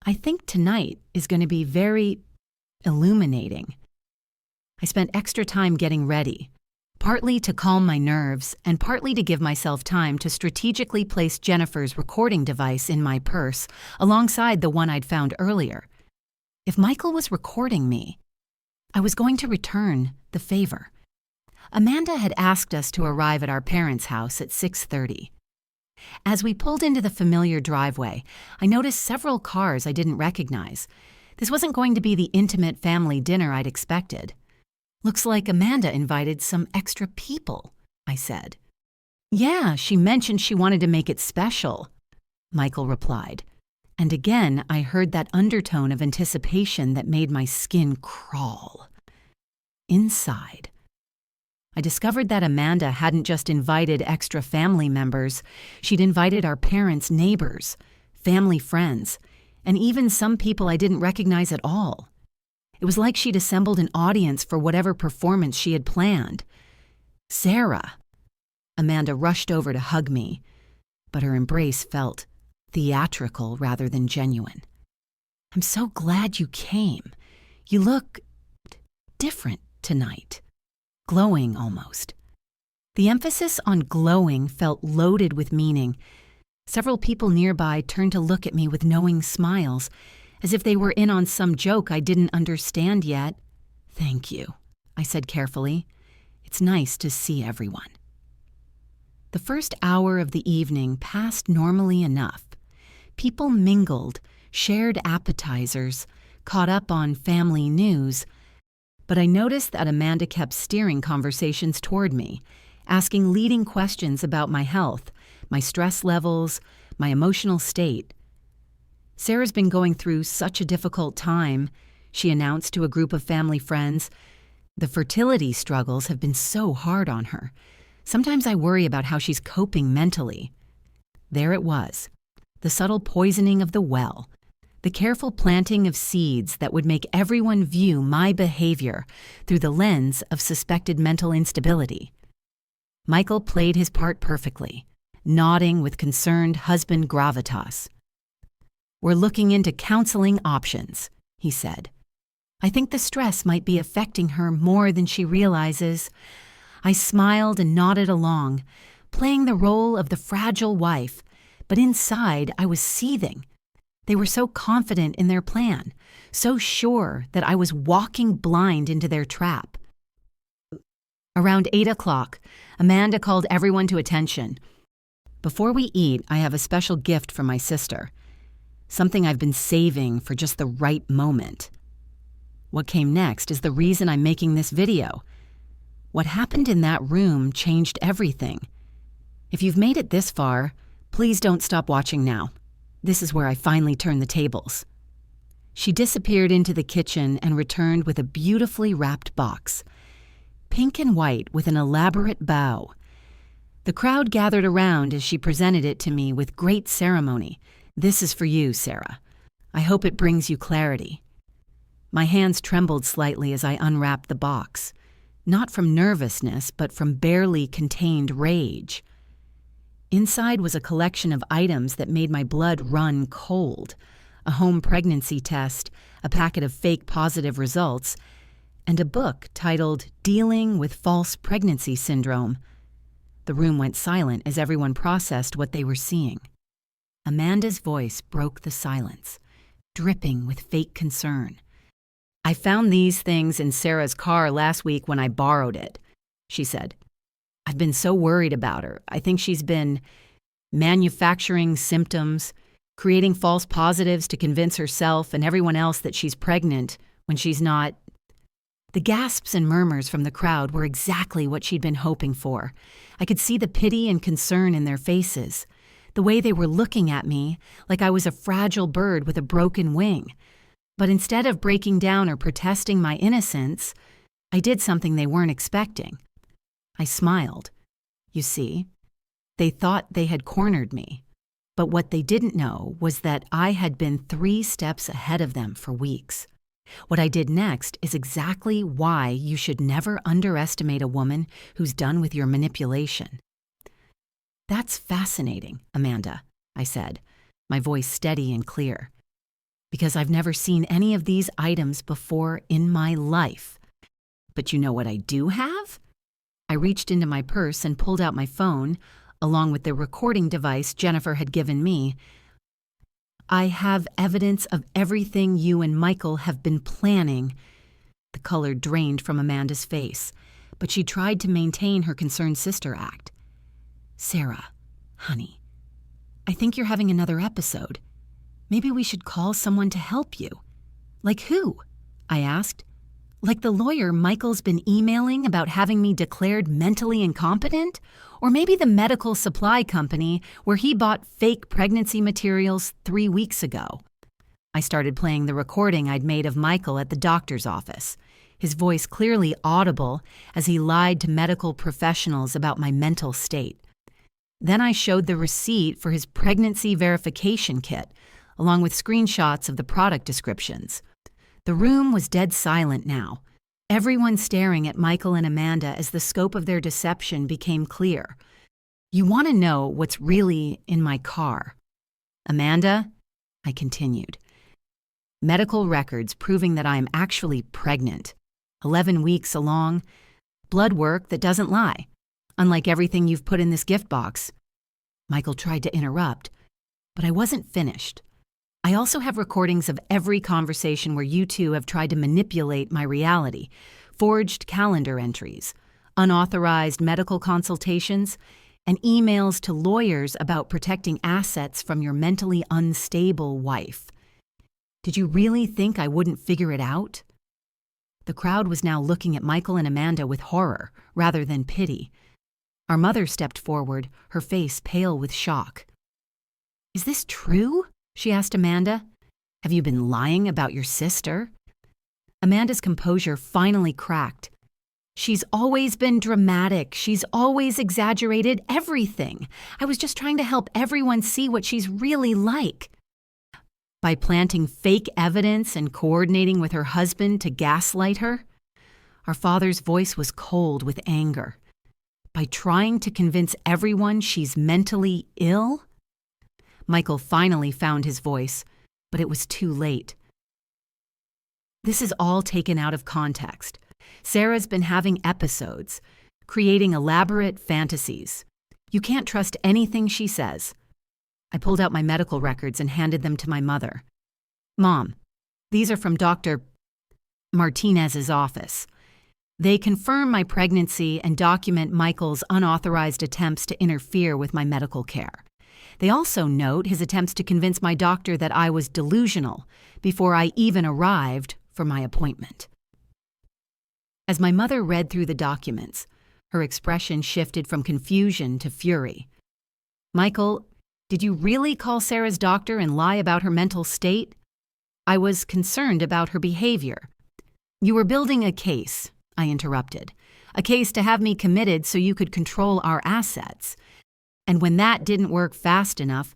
"I think tonight is going to be very illuminating." I spent extra time getting ready, partly to calm my nerves and partly to give myself time to strategically place Jennifer's recording device in my purse alongside the one I'd found earlier. If Michael was recording me, I was going to return the favor. Amanda had asked us to arrive at our parents' house at 6:30. As we pulled into the familiar driveway, I noticed several cars I didn't recognize. This wasn't going to be the intimate family dinner I'd expected. "Looks like Amanda invited some extra people," I said. "Yeah, she mentioned she wanted to make it special," Michael replied. And again, I heard that undertone of anticipation that made my skin crawl. Inside, I discovered that Amanda hadn't just invited extra family members. She'd invited our parents' neighbors, family friends, and even some people I didn't recognize at all. It was like she'd assembled an audience for whatever performance she had planned. "Sarah!" Amanda rushed over to hug me, but her embrace felt theatrical rather than genuine. "I'm so glad you came. You look different tonight. Glowing almost." The emphasis on glowing felt loaded with meaning. Several people nearby turned to look at me with knowing smiles, as if they were in on some joke I didn't understand yet. "Thank you," I said carefully. "It's nice to see everyone." The first hour of the evening passed normally enough. People mingled, shared appetizers, caught up on family news, but I noticed that Amanda kept steering conversations toward me, asking leading questions about my health, my stress levels, my emotional state. "Sarah's been going through such a difficult time," she announced to a group of family friends. "The fertility struggles have been so hard on her. Sometimes I worry about how she's coping mentally." There it was, the subtle poisoning of the well, the careful planting of seeds that would make everyone view my behavior through the lens of suspected mental instability. Michael played his part perfectly, nodding with concerned husband gravitas. "We're looking into counseling options," he said. "I think the stress might be affecting her more than she realizes." I smiled and nodded along, playing the role of the fragile wife, but inside I was seething. They were so confident in their plan, so sure that I was walking blind into their trap. Around 8 o'clock, Amanda called everyone to attention. "Before we eat, I have a special gift from my sister. Something I've been saving for just the right moment." What came next is the reason I'm making this video. What happened in that room changed everything. If you've made it this far, please don't stop watching now. This is where I finally turn the tables. She disappeared into the kitchen and returned with a beautifully wrapped box, pink and white with an elaborate bow. The crowd gathered around as she presented it to me with great ceremony. "This is for you, Sarah. I hope it brings you clarity." My hands trembled slightly as I unwrapped the box, not from nervousness, but from barely contained rage. Inside was a collection of items that made my blood run cold: a home pregnancy test, a packet of fake positive results, and a book titled Dealing with False Pregnancy Syndrome. The room went silent as everyone processed what they were seeing. Amanda's voice broke the silence, dripping with fake concern. "I found these things in Sarah's car last week when I borrowed it," she said. "I've been so worried about her. I think she's been manufacturing symptoms, creating false positives to convince herself and everyone else that she's pregnant when she's not." The gasps and murmurs from the crowd were exactly what she'd been hoping for. I could see the pity and concern in their faces, the way they were looking at me like I was a fragile bird with a broken wing. But instead of breaking down or protesting my innocence, I did something they weren't expecting. I smiled. You see, they thought they had cornered me. But what they didn't know was that I had been 3 steps ahead of them for weeks. What I did next is exactly why you should never underestimate a woman who's done with your manipulation. "That's fascinating, Amanda," I said, my voice steady and clear, "because I've never seen any of these items before in my life. But you know what I do have?" I reached into my purse and pulled out my phone, along with the recording device Jennifer had given me. "I have evidence of everything you and Michael have been planning." The color drained from Amanda's face, but she tried to maintain her concerned sister act. "Sarah, honey, I think you're having another episode. Maybe we should call someone to help you." "Like who?" I asked. "Like the lawyer Michael's been emailing about having me declared mentally incompetent? Or maybe the medical supply company where he bought fake pregnancy materials 3 weeks ago?" I started playing the recording I'd made of Michael at the doctor's office, his voice clearly audible as he lied to medical professionals about my mental state. Then I showed the receipt for his pregnancy verification kit, along with screenshots of the product descriptions. The room was dead silent now, everyone staring at Michael and Amanda as the scope of their deception became clear. "You want to know what's really in my car, Amanda?" I continued. "Medical records proving that I am actually pregnant, 11 weeks along, blood work that doesn't lie, unlike everything you've put in this gift box." Michael tried to interrupt, but I wasn't finished. "I also have recordings of every conversation where you two have tried to manipulate my reality, forged calendar entries, unauthorized medical consultations, and emails to lawyers about protecting assets from your mentally unstable wife. Did you really think I wouldn't figure it out?" The crowd was now looking at Michael and Amanda with horror rather than pity. Our mother stepped forward, her face pale with shock. "Is this true?" she asked Amanda. "Have you been lying about your sister?" Amanda's composure finally cracked. "She's always been dramatic. She's always exaggerated everything. I was just trying to help everyone see what she's really like." "By planting fake evidence and coordinating with her husband to gaslight her?" Our father's voice was cold with anger. "By trying to convince everyone she's mentally ill?" Michael finally found his voice, but it was too late. "This is all taken out of context. Sarah's been having episodes, creating elaborate fantasies. You can't trust anything she says." I pulled out my medical records and handed them to my mother. "Mom, these are from Dr. Martinez's office. They confirm my pregnancy and document Michael's unauthorized attempts to interfere with my medical care. They also note his attempts to convince my doctor that I was delusional before I even arrived for my appointment." As my mother read through the documents, her expression shifted from confusion to fury. "Michael, did you really call Sarah's doctor and lie about her mental state?" "I was concerned about her behavior." "You were building a case," I interrupted. "A case to have me committed so you could control our assets. And when that didn't work fast enough,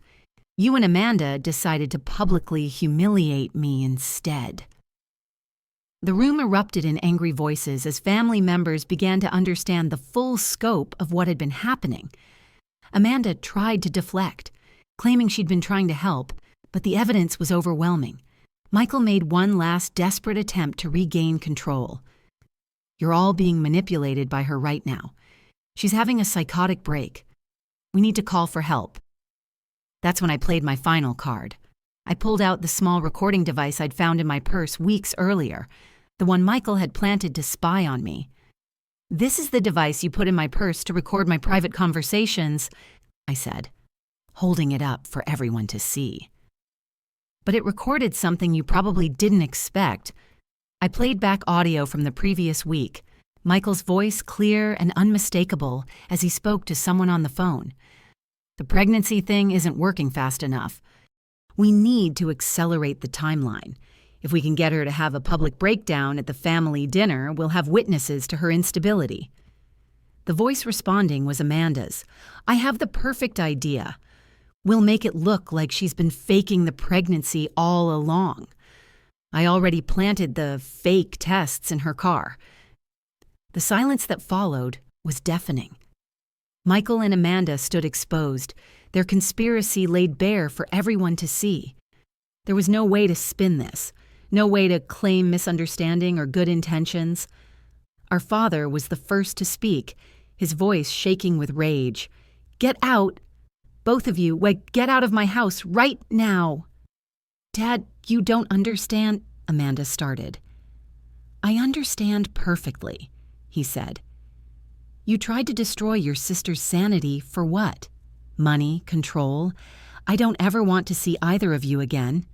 you and Amanda decided to publicly humiliate me instead." The room erupted in angry voices as family members began to understand the full scope of what had been happening. Amanda tried to deflect, claiming she'd been trying to help, but the evidence was overwhelming. Michael made one last desperate attempt to regain control. You're all being manipulated by her right now. She's having a psychotic break. We need to call for help." That's when I played my final card. I pulled out the small recording device I'd found in my purse weeks earlier, the one Michael had planted to spy on me. "This is the device you put in my purse to record my private conversations," I said, holding it up for everyone to see. But it recorded something you probably didn't expect. I played back audio from the previous week, Michael's voice clear and unmistakable as he spoke to someone on the phone. "The pregnancy thing isn't working fast enough. We need to accelerate the timeline. If we can get her to have a public breakdown at the family dinner, we'll have witnesses to her instability." The voice responding was Amanda's. "I have the perfect idea. We'll make it look like she's been faking the pregnancy all along. I already planted the fake tests in her car." The silence that followed was deafening. Michael and Amanda stood exposed, their conspiracy laid bare for everyone to see. There was no way to spin this, no way to claim misunderstanding or good intentions. Our father was the first to speak, his voice shaking with rage. "Get out! Both of you, get out of my house right now!" "Dad, you don't understand," Amanda started. "I understand perfectly," he said. "You tried to destroy your sister's sanity for what? Money, control? I don't ever want to see either of you again."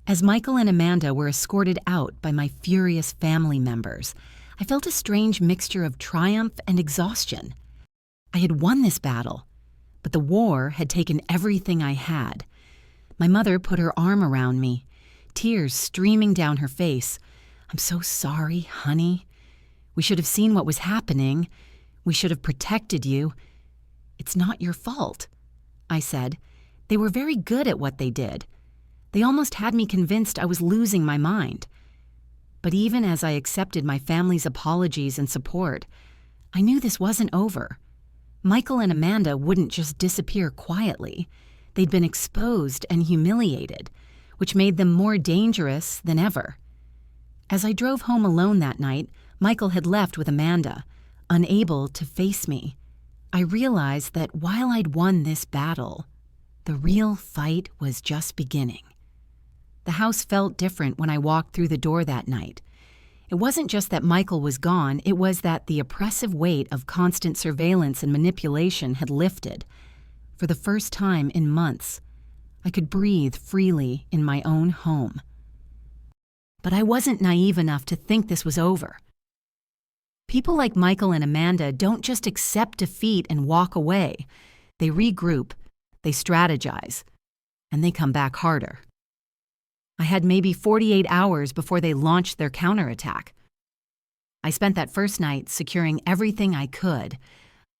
As Michael and Amanda were escorted out by my furious family members, I felt a strange mixture of triumph and exhaustion. I had won this battle, but the war had taken everything I had. My mother put her arm around me, tears streaming down her face. "I'm so sorry, honey. We should have seen what was happening. We should have protected you. It's not your fault," I said. They were very good at what they did. They almost had me convinced I was losing my mind. But even as I accepted my family's apologies and support, I knew this wasn't over. Michael and Amanda wouldn't just disappear quietly. They'd been exposed and humiliated, which made them more dangerous than ever. As I drove home alone that night, Michael had left with Amanda, unable to face me. I realized that while I'd won this battle, the real fight was just beginning. The house felt different when I walked through the door that night. It wasn't just that Michael was gone, it was that the oppressive weight of constant surveillance and manipulation had lifted. For the first time in months, I could breathe freely in my own home. But I wasn't naive enough to think this was over. People like Michael and Amanda don't just accept defeat and walk away. They regroup, they strategize, and they come back harder. I had maybe 48 hours before they launched their counterattack. I spent that first night securing everything I could.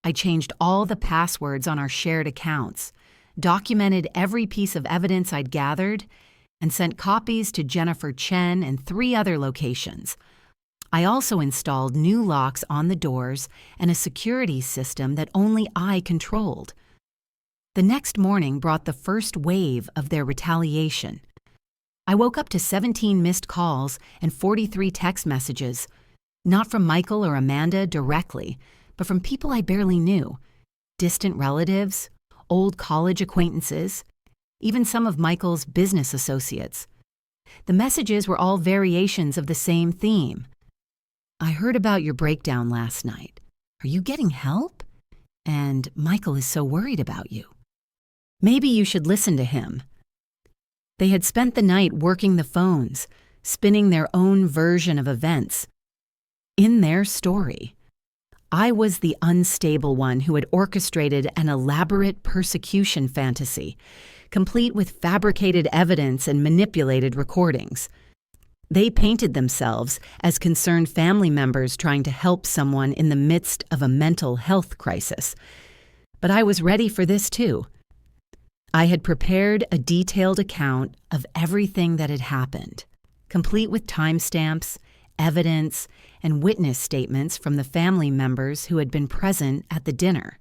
I changed all the passwords on our shared accounts, documented every piece of evidence I'd gathered, and sent copies to Jennifer Chen and 3 other locations. I also installed new locks on the doors and a security system that only I controlled. The next morning brought the first wave of their retaliation. I woke up to 17 missed calls and 43 text messages, not from Michael or Amanda directly, but from people I barely knew, distant relatives, old college acquaintances, even some of Michael's business associates. The messages were all variations of the same theme. "I heard about your breakdown last night. Are you getting help? And Michael is so worried about you. Maybe you should listen to him." They had spent the night working the phones, spinning their own version of events. In their story, I was the unstable one who had orchestrated an elaborate persecution fantasy, complete with fabricated evidence and manipulated recordings. They painted themselves as concerned family members trying to help someone in the midst of a mental health crisis. But I was ready for this too. I had prepared a detailed account of everything that had happened, complete with timestamps, evidence, and witness statements from the family members who had been present at the dinner.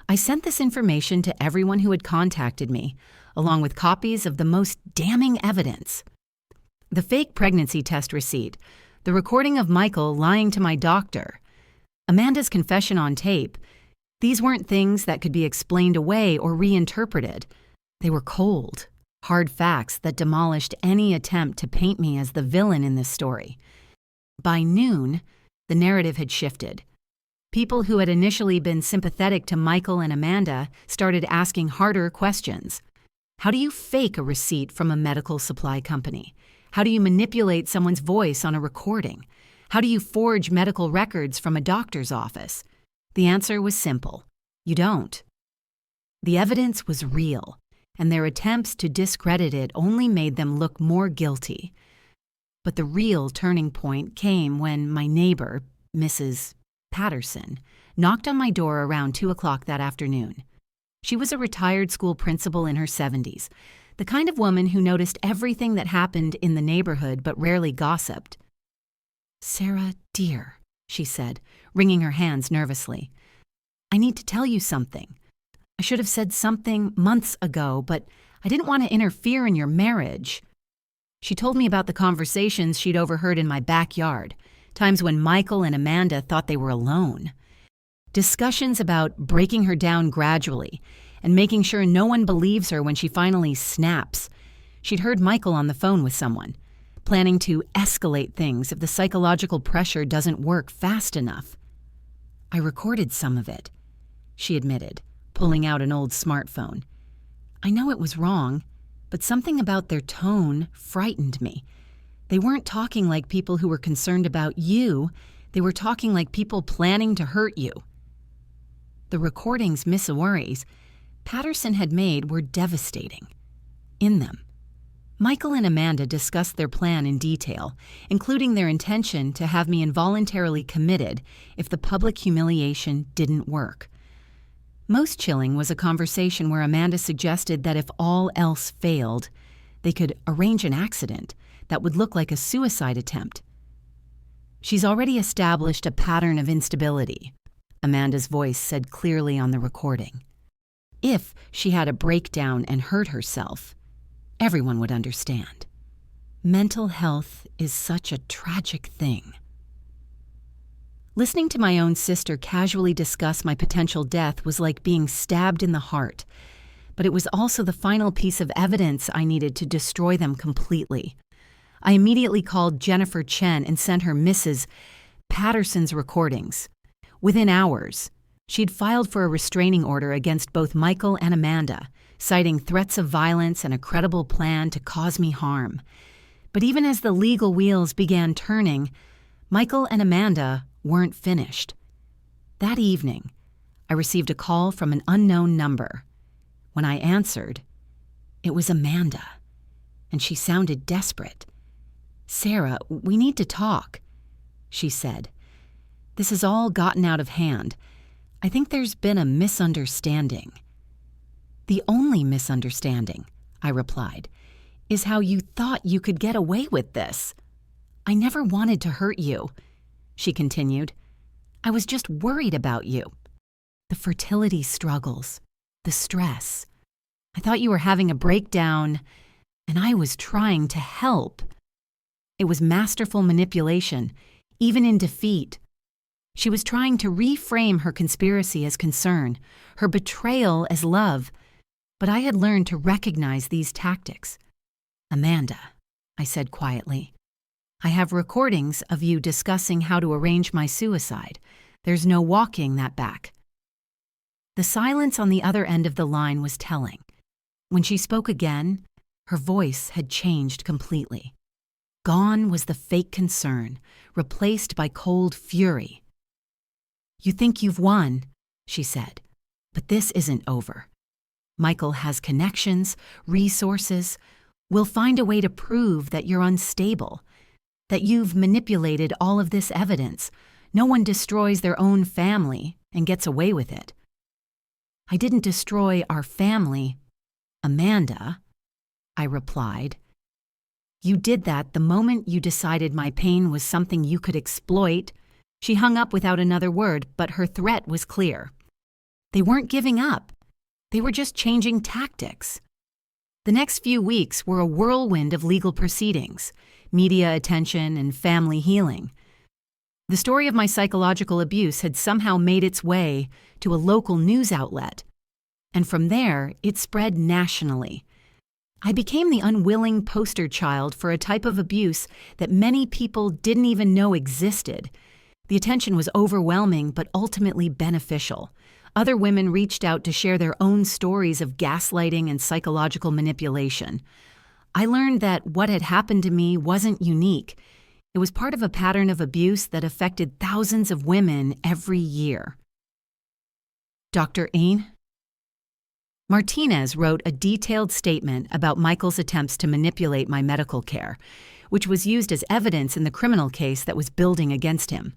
I sent this information to everyone who had contacted me, along with copies of the most damning evidence. The fake pregnancy test receipt, The recording of Michael lying to my doctor. Amanda's confession on tape. These weren't things that could be explained away or reinterpreted. They were cold, hard facts that demolished any attempt to paint me as the villain in this story. By noon, the narrative had shifted. People who had initially been sympathetic to Michael and Amanda started asking harder questions. How do you fake a receipt from a medical supply company? How do you manipulate someone's voice on a recording? How do you forge medical records from a doctor's office? The answer was simple. You don't. The evidence was real, and their attempts to discredit it only made them look more guilty. But the real turning point came when my neighbor, Mrs. Patterson, knocked on my door around 2 o'clock that afternoon. She was a retired school principal in her 70s, the kind of woman who noticed everything that happened in the neighborhood but rarely gossiped. "Sarah, dear," she said, wringing her hands nervously, "I need to tell you something. I should have said something months ago, but I didn't want to interfere in your marriage." She told me about the conversations she'd overheard in my backyard, times when Michael and Amanda thought they were alone. Discussions about breaking her down gradually and making sure no one believes her when she finally snaps. She'd heard Michael on the phone with someone, planning to escalate things if the psychological pressure doesn't work fast enough. "I recorded some of it," she admitted, pulling out an old smartphone. "I know it was wrong, but something about their tone frightened me. They weren't talking like people who were concerned about you. They were talking like people planning to hurt you." The recordings Miss Worries Patterson had made were devastating. In them, Michael and Amanda discussed their plan in detail, including their intention to have me involuntarily committed if the public humiliation didn't work. Most chilling was a conversation where Amanda suggested that if all else failed, they could arrange an accident that would look like a suicide attempt. "She's already established a pattern of instability," Amanda's voice said clearly on the recording. "If she had a breakdown and hurt herself, everyone would understand. Mental health is such a tragic thing." Listening to my own sister casually discuss my potential death was like being stabbed in the heart, but it was also the final piece of evidence I needed to destroy them completely. I immediately called Jennifer Chen and sent her Mrs. Patterson's recordings. Within hours, she'd filed for a restraining order against both Michael and Amanda, citing threats of violence and a credible plan to cause me harm. But even as the legal wheels began turning, Michael and Amanda weren't finished. That evening, I received a call from an unknown number. When I answered, it was Amanda, and she sounded desperate. "Sarah, we need to talk," she said. "This has all gotten out of hand. I think there's been a misunderstanding." "The only misunderstanding," I replied, "is how you thought you could get away with this." "I never wanted to hurt you," she continued. "I was just worried about you. The fertility struggles, the stress. I thought you were having a breakdown, and I was trying to help." It was masterful manipulation, even in defeat. She was trying to reframe her conspiracy as concern, her betrayal as love, but I had learned to recognize these tactics. "Amanda," I said quietly, "I have recordings of you discussing how to arrange my suicide. There's no walking that back." The silence on the other end of the line was telling. When she spoke again, her voice had changed completely. Gone was the fake concern, replaced by cold fury. "You think you've won," she said, "but this isn't over. Michael has connections, resources. We'll find a way to prove that you're unstable, that you've manipulated all of this evidence. No one destroys their own family and gets away with it." "I didn't destroy our family, Amanda," I replied. "You did that the moment you decided my pain was something you could exploit." She hung up without another word, but her threat was clear. They weren't giving up. They were just changing tactics. The next few weeks were a whirlwind of legal proceedings, media attention, and family healing. The story of my psychological abuse had somehow made its way to a local news outlet, and from there, it spread nationally. I became the unwilling poster child for a type of abuse that many people didn't even know existed. The attention was overwhelming but ultimately beneficial. Other women reached out to share their own stories of gaslighting and psychological manipulation. I learned that what had happened to me wasn't unique. It was part of a pattern of abuse that affected thousands of women every year. Dr. Ain Martinez wrote a detailed statement about Michael's attempts to manipulate my medical care, which was used as evidence in the criminal case that was building against him.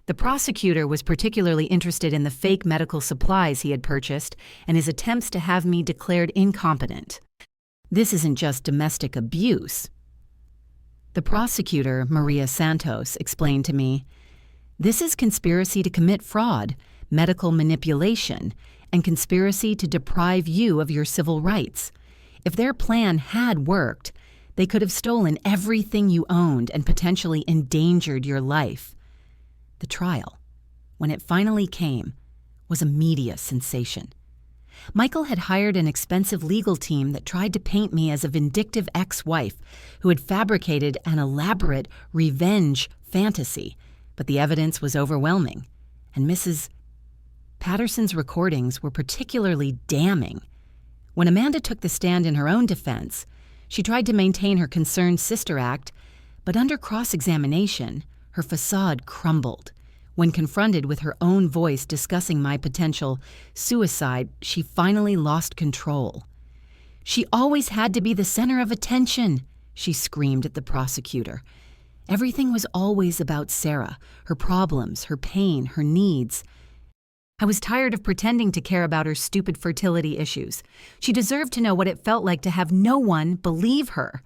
The prosecutor was particularly interested in the fake medical supplies he had purchased and his attempts to have me declared incompetent. This isn't just domestic abuse. The prosecutor, Maria Santos, explained to me, "This is conspiracy to commit fraud, medical manipulation, and conspiracy to deprive you of your civil rights. If their plan had worked, they could have stolen everything you owned and potentially endangered your life." The trial, when it finally came, was a media sensation. Michael had hired an expensive legal team that tried to paint me as a vindictive ex-wife who had fabricated an elaborate revenge fantasy, but the evidence was overwhelming, and Mrs. Patterson's recordings were particularly damning. When Amanda took the stand in her own defense, she tried to maintain her concerned sister act, but under cross-examination, her facade crumbled. When confronted with her own voice discussing my potential suicide, she finally lost control. "She always had to be the center of attention," she screamed at the prosecutor. Everything was always about Sarah, her problems, her pain, her needs. I was tired of pretending to care about her stupid fertility issues. She deserved to know what it felt like to have no one believe her.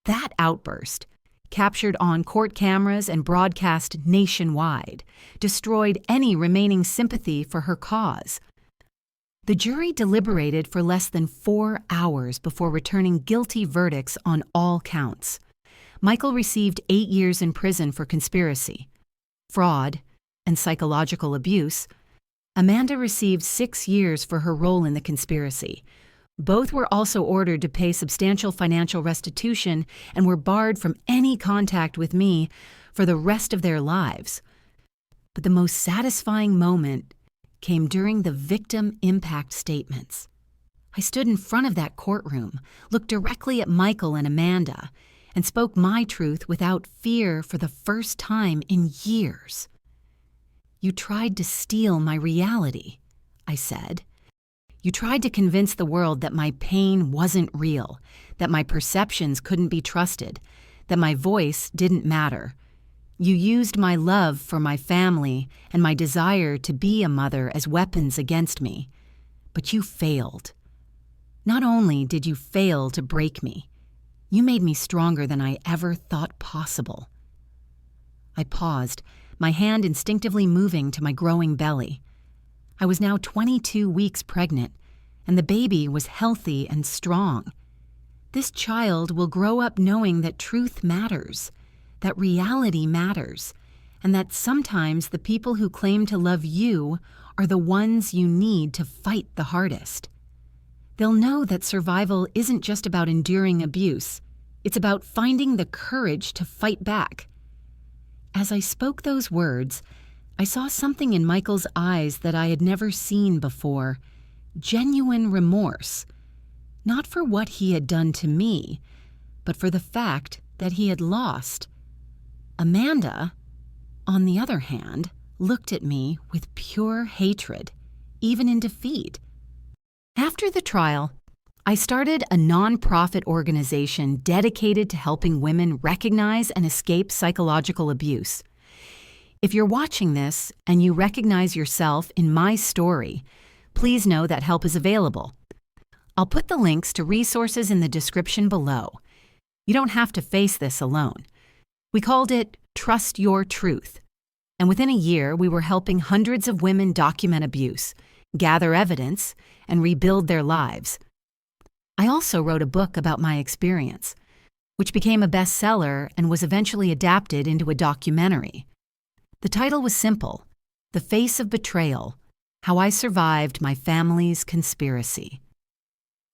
That outburst, captured on court cameras and broadcast nationwide, destroyed any remaining sympathy for her cause. The jury deliberated for less than 4 hours before returning guilty verdicts on all counts. Michael received 8 years in prison for conspiracy, fraud, and psychological abuse. Amanda received 6 years for her role in the conspiracy. Both were also ordered to pay substantial financial restitution and were barred from any contact with me for the rest of their lives. But the most satisfying moment came during the victim impact statements. I stood in front of that courtroom, looked directly at Michael and Amanda, and spoke my truth without fear for the first time in years. "You tried to steal my reality," I said. "You tried to convince the world that my pain wasn't real, that my perceptions couldn't be trusted, that my voice didn't matter. You used my love for my family and my desire to be a mother as weapons against me. But you failed. Not only did you fail to break me, you made me stronger than I ever thought possible." I paused, my hand instinctively moving to my growing belly. I was now 22 weeks pregnant, and the baby was healthy and strong. This child will grow up knowing that truth matters, that reality matters, and that sometimes the people who claim to love you are the ones you need to fight the hardest. They'll know that survival isn't just about enduring abuse. It's about finding the courage to fight back. As I spoke those words, I saw something in Michael's eyes that I had never seen before, genuine remorse, not for what he had done to me, but for the fact that he had lost. Amanda, on the other hand, looked at me with pure hatred, even in defeat. After the trial, I started a nonprofit organization dedicated to helping women recognize and escape psychological abuse. If you're watching this and you recognize yourself in my story, please know that help is available. I'll put the links to resources in the description below. You don't have to face this alone. We called it Trust Your Truth. And within a year, we were helping hundreds of women document abuse, gather evidence, and rebuild their lives. I also wrote a book about my experience, which became a bestseller and was eventually adapted into a documentary. The title was simple: The Face of Betrayal: How I Survived My Family's Conspiracy.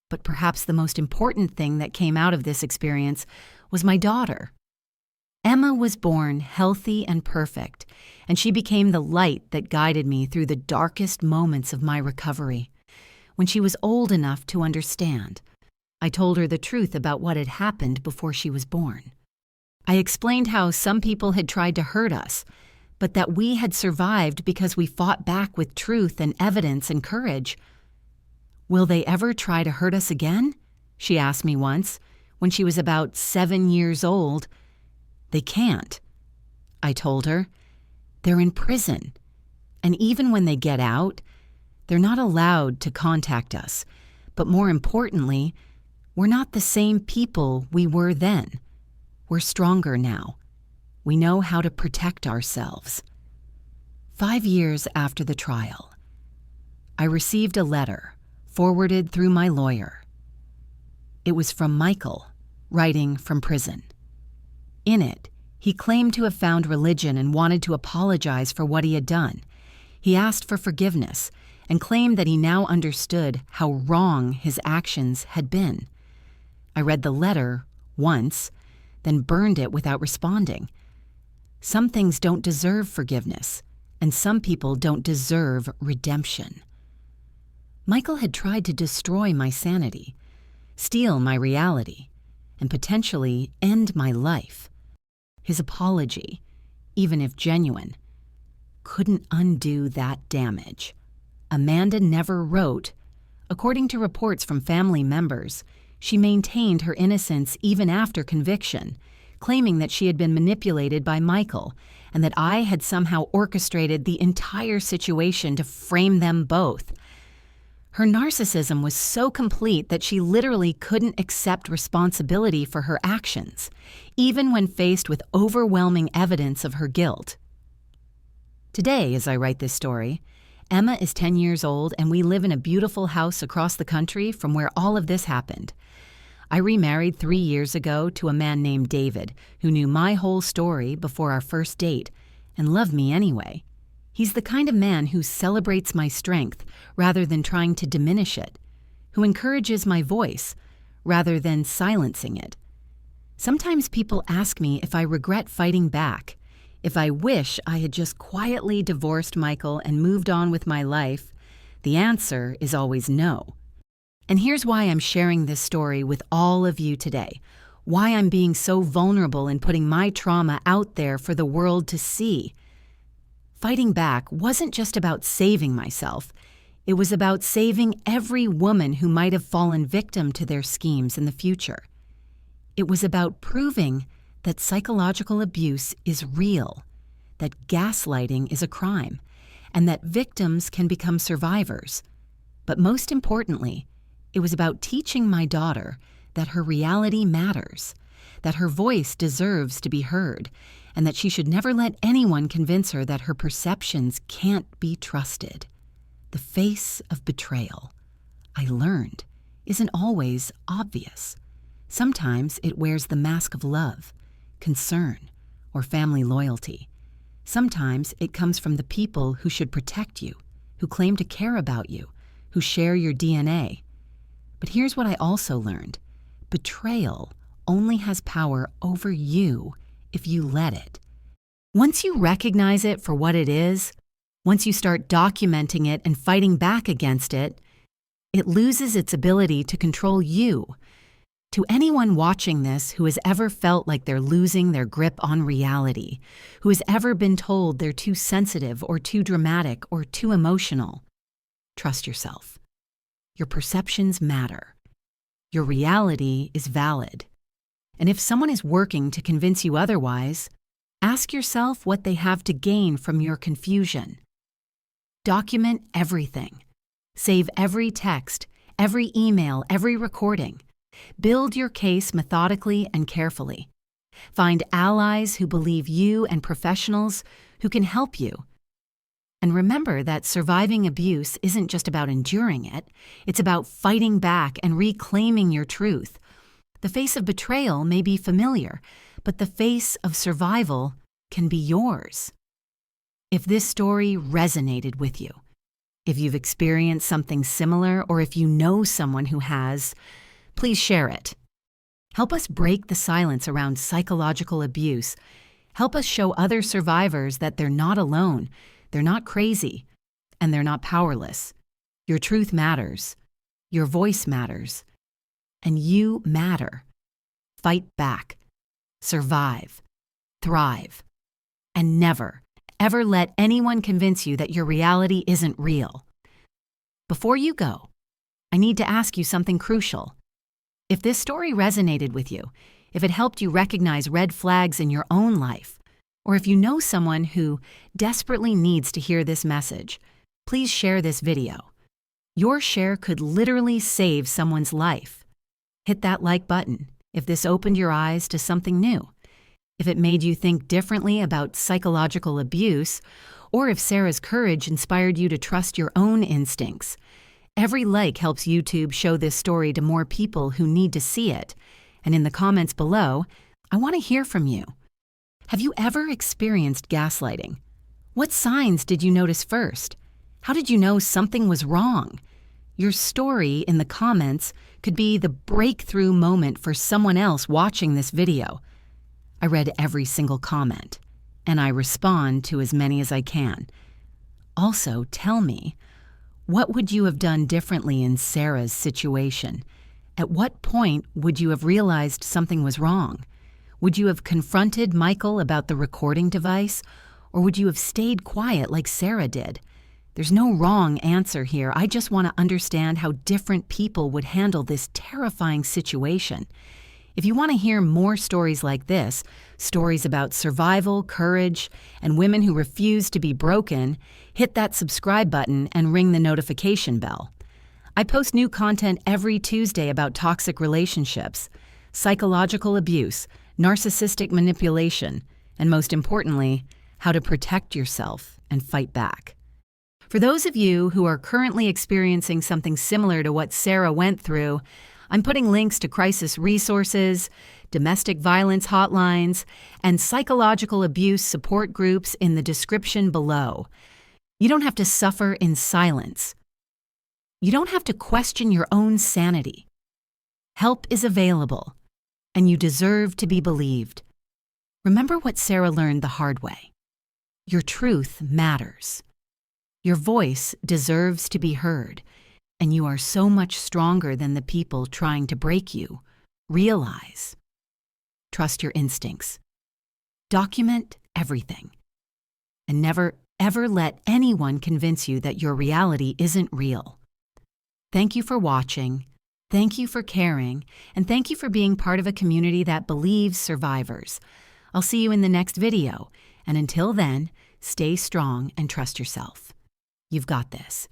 But perhaps the most important thing that came out of this experience was my daughter. Emma was born healthy and perfect, and she became the light that guided me through the darkest moments of my recovery. When she was old enough to understand, I told her the truth about what had happened before she was born. I explained how some people had tried to hurt us, but that we had survived because we fought back with truth and evidence and courage. "Will they ever try to hurt us again?" she asked me once, when she was about 7 years old. "They can't," I told her. "They're in prison, and even when they get out, they're not allowed to contact us. But more importantly, we're not the same people we were then. We're stronger now. We know how to protect ourselves." 5 years after the trial, I received a letter forwarded through my lawyer. It was from Michael, writing from prison. In it, he claimed to have found religion and wanted to apologize for what he had done. He asked for forgiveness and claimed that he now understood how wrong his actions had been. I read the letter once, then burned it without responding. Some things don't deserve forgiveness, and some people don't deserve redemption. Michael had tried to destroy my sanity, steal my reality, and potentially end my life. His apology, even if genuine, couldn't undo that damage. Amanda never wrote. According to reports from family members, she maintained her innocence even after conviction, claiming that she had been manipulated by Michael and that I had somehow orchestrated the entire situation to frame them both. Her narcissism was so complete that she literally couldn't accept responsibility for her actions, even when faced with overwhelming evidence of her guilt. Today, as I write this story, Emma is 10 years old and we live in a beautiful house across the country from where all of this happened. I remarried 3 years ago to a man named David, who knew my whole story before our first date and loved me anyway. He's the kind of man who celebrates my strength rather than trying to diminish it, who encourages my voice rather than silencing it. Sometimes people ask me if I regret fighting back, if I wish I had just quietly divorced Michael and moved on with my life. The answer is always no. And here's why I'm sharing this story with all of you today, why I'm being so vulnerable and putting my trauma out there for the world to see. Fighting back wasn't just about saving myself. It was about saving every woman who might have fallen victim to their schemes in the future. It was about proving that psychological abuse is real, that gaslighting is a crime, and that victims can become survivors. But most importantly, it was about teaching my daughter that her reality matters, that her voice deserves to be heard, and that she should never let anyone convince her that her perceptions can't be trusted. The face of betrayal, I learned, isn't always obvious. Sometimes it wears the mask of love, concern, or family loyalty. Sometimes it comes from the people who should protect you, who claim to care about you, who share your DNA. But here's what I also learned. Betrayal only has power over you if you let it. Once you recognize it for what it is, once you start documenting it and fighting back against it, it loses its ability to control you. To anyone watching this who has ever felt like they're losing their grip on reality, who has ever been told they're too sensitive or too dramatic or too emotional, trust yourself. Your perceptions matter. Your reality is valid. And if someone is working to convince you otherwise, ask yourself what they have to gain from your confusion. Document everything. Save every text, every email, every recording. Build your case methodically and carefully. Find allies who believe you and professionals who can help you. And remember that surviving abuse isn't just about enduring it, it's about fighting back and reclaiming your truth. The face of betrayal may be familiar, but the face of survival can be yours. If this story resonated with you, if you've experienced something similar, or if you know someone who has, please share it. Help us break the silence around psychological abuse. Help us show other survivors that they're not alone, they're not crazy, and they're not powerless. Your truth matters. Your voice matters. And you matter. Fight back. Survive. Thrive. And never, ever let anyone convince you that your reality isn't real. Before you go, I need to ask you something crucial. If this story resonated with you, if it helped you recognize red flags in your own life, or if you know someone who desperately needs to hear this message, please share this video. Your share could literally save someone's life. Hit that like button if this opened your eyes to something new, if it made you think differently about psychological abuse, or if Sarah's courage inspired you to trust your own instincts. Every like helps YouTube show this story to more people who need to see it. And in the comments below, I want to hear from you. Have you ever experienced gaslighting? What signs did you notice first? How did you know something was wrong? Your story in the comments could be the breakthrough moment for someone else watching this video. I read every single comment, and I respond to as many as I can. Also, tell me, what would you have done differently in Sarah's situation? At what point would you have realized something was wrong? Would you have confronted Michael about the recording device, or would you have stayed quiet like Sarah did? There's no wrong answer here. I just want to understand how different people would handle this terrifying situation. If you want to hear more stories like this, stories about survival, courage, and women who refuse to be broken, hit that subscribe button and ring the notification bell. I post new content every Tuesday about toxic relationships, psychological abuse, narcissistic manipulation, and most importantly, how to protect yourself and fight back. For those of you who are currently experiencing something similar to what Sarah went through, I'm putting links to crisis resources, domestic violence hotlines, and psychological abuse support groups in the description below. You don't have to suffer in silence. You don't have to question your own sanity. Help is available, and you deserve to be believed. Remember what Sarah learned the hard way. Your truth matters. Your voice deserves to be heard, and you are so much stronger than the people trying to break you. Realize. Trust your instincts. Document everything. And never, ever let anyone convince you that your reality isn't real. Thank you for watching. Thank you for caring. And thank you for being part of a community that believes survivors. I'll see you in the next video. And until then, stay strong and trust yourself. You've got this.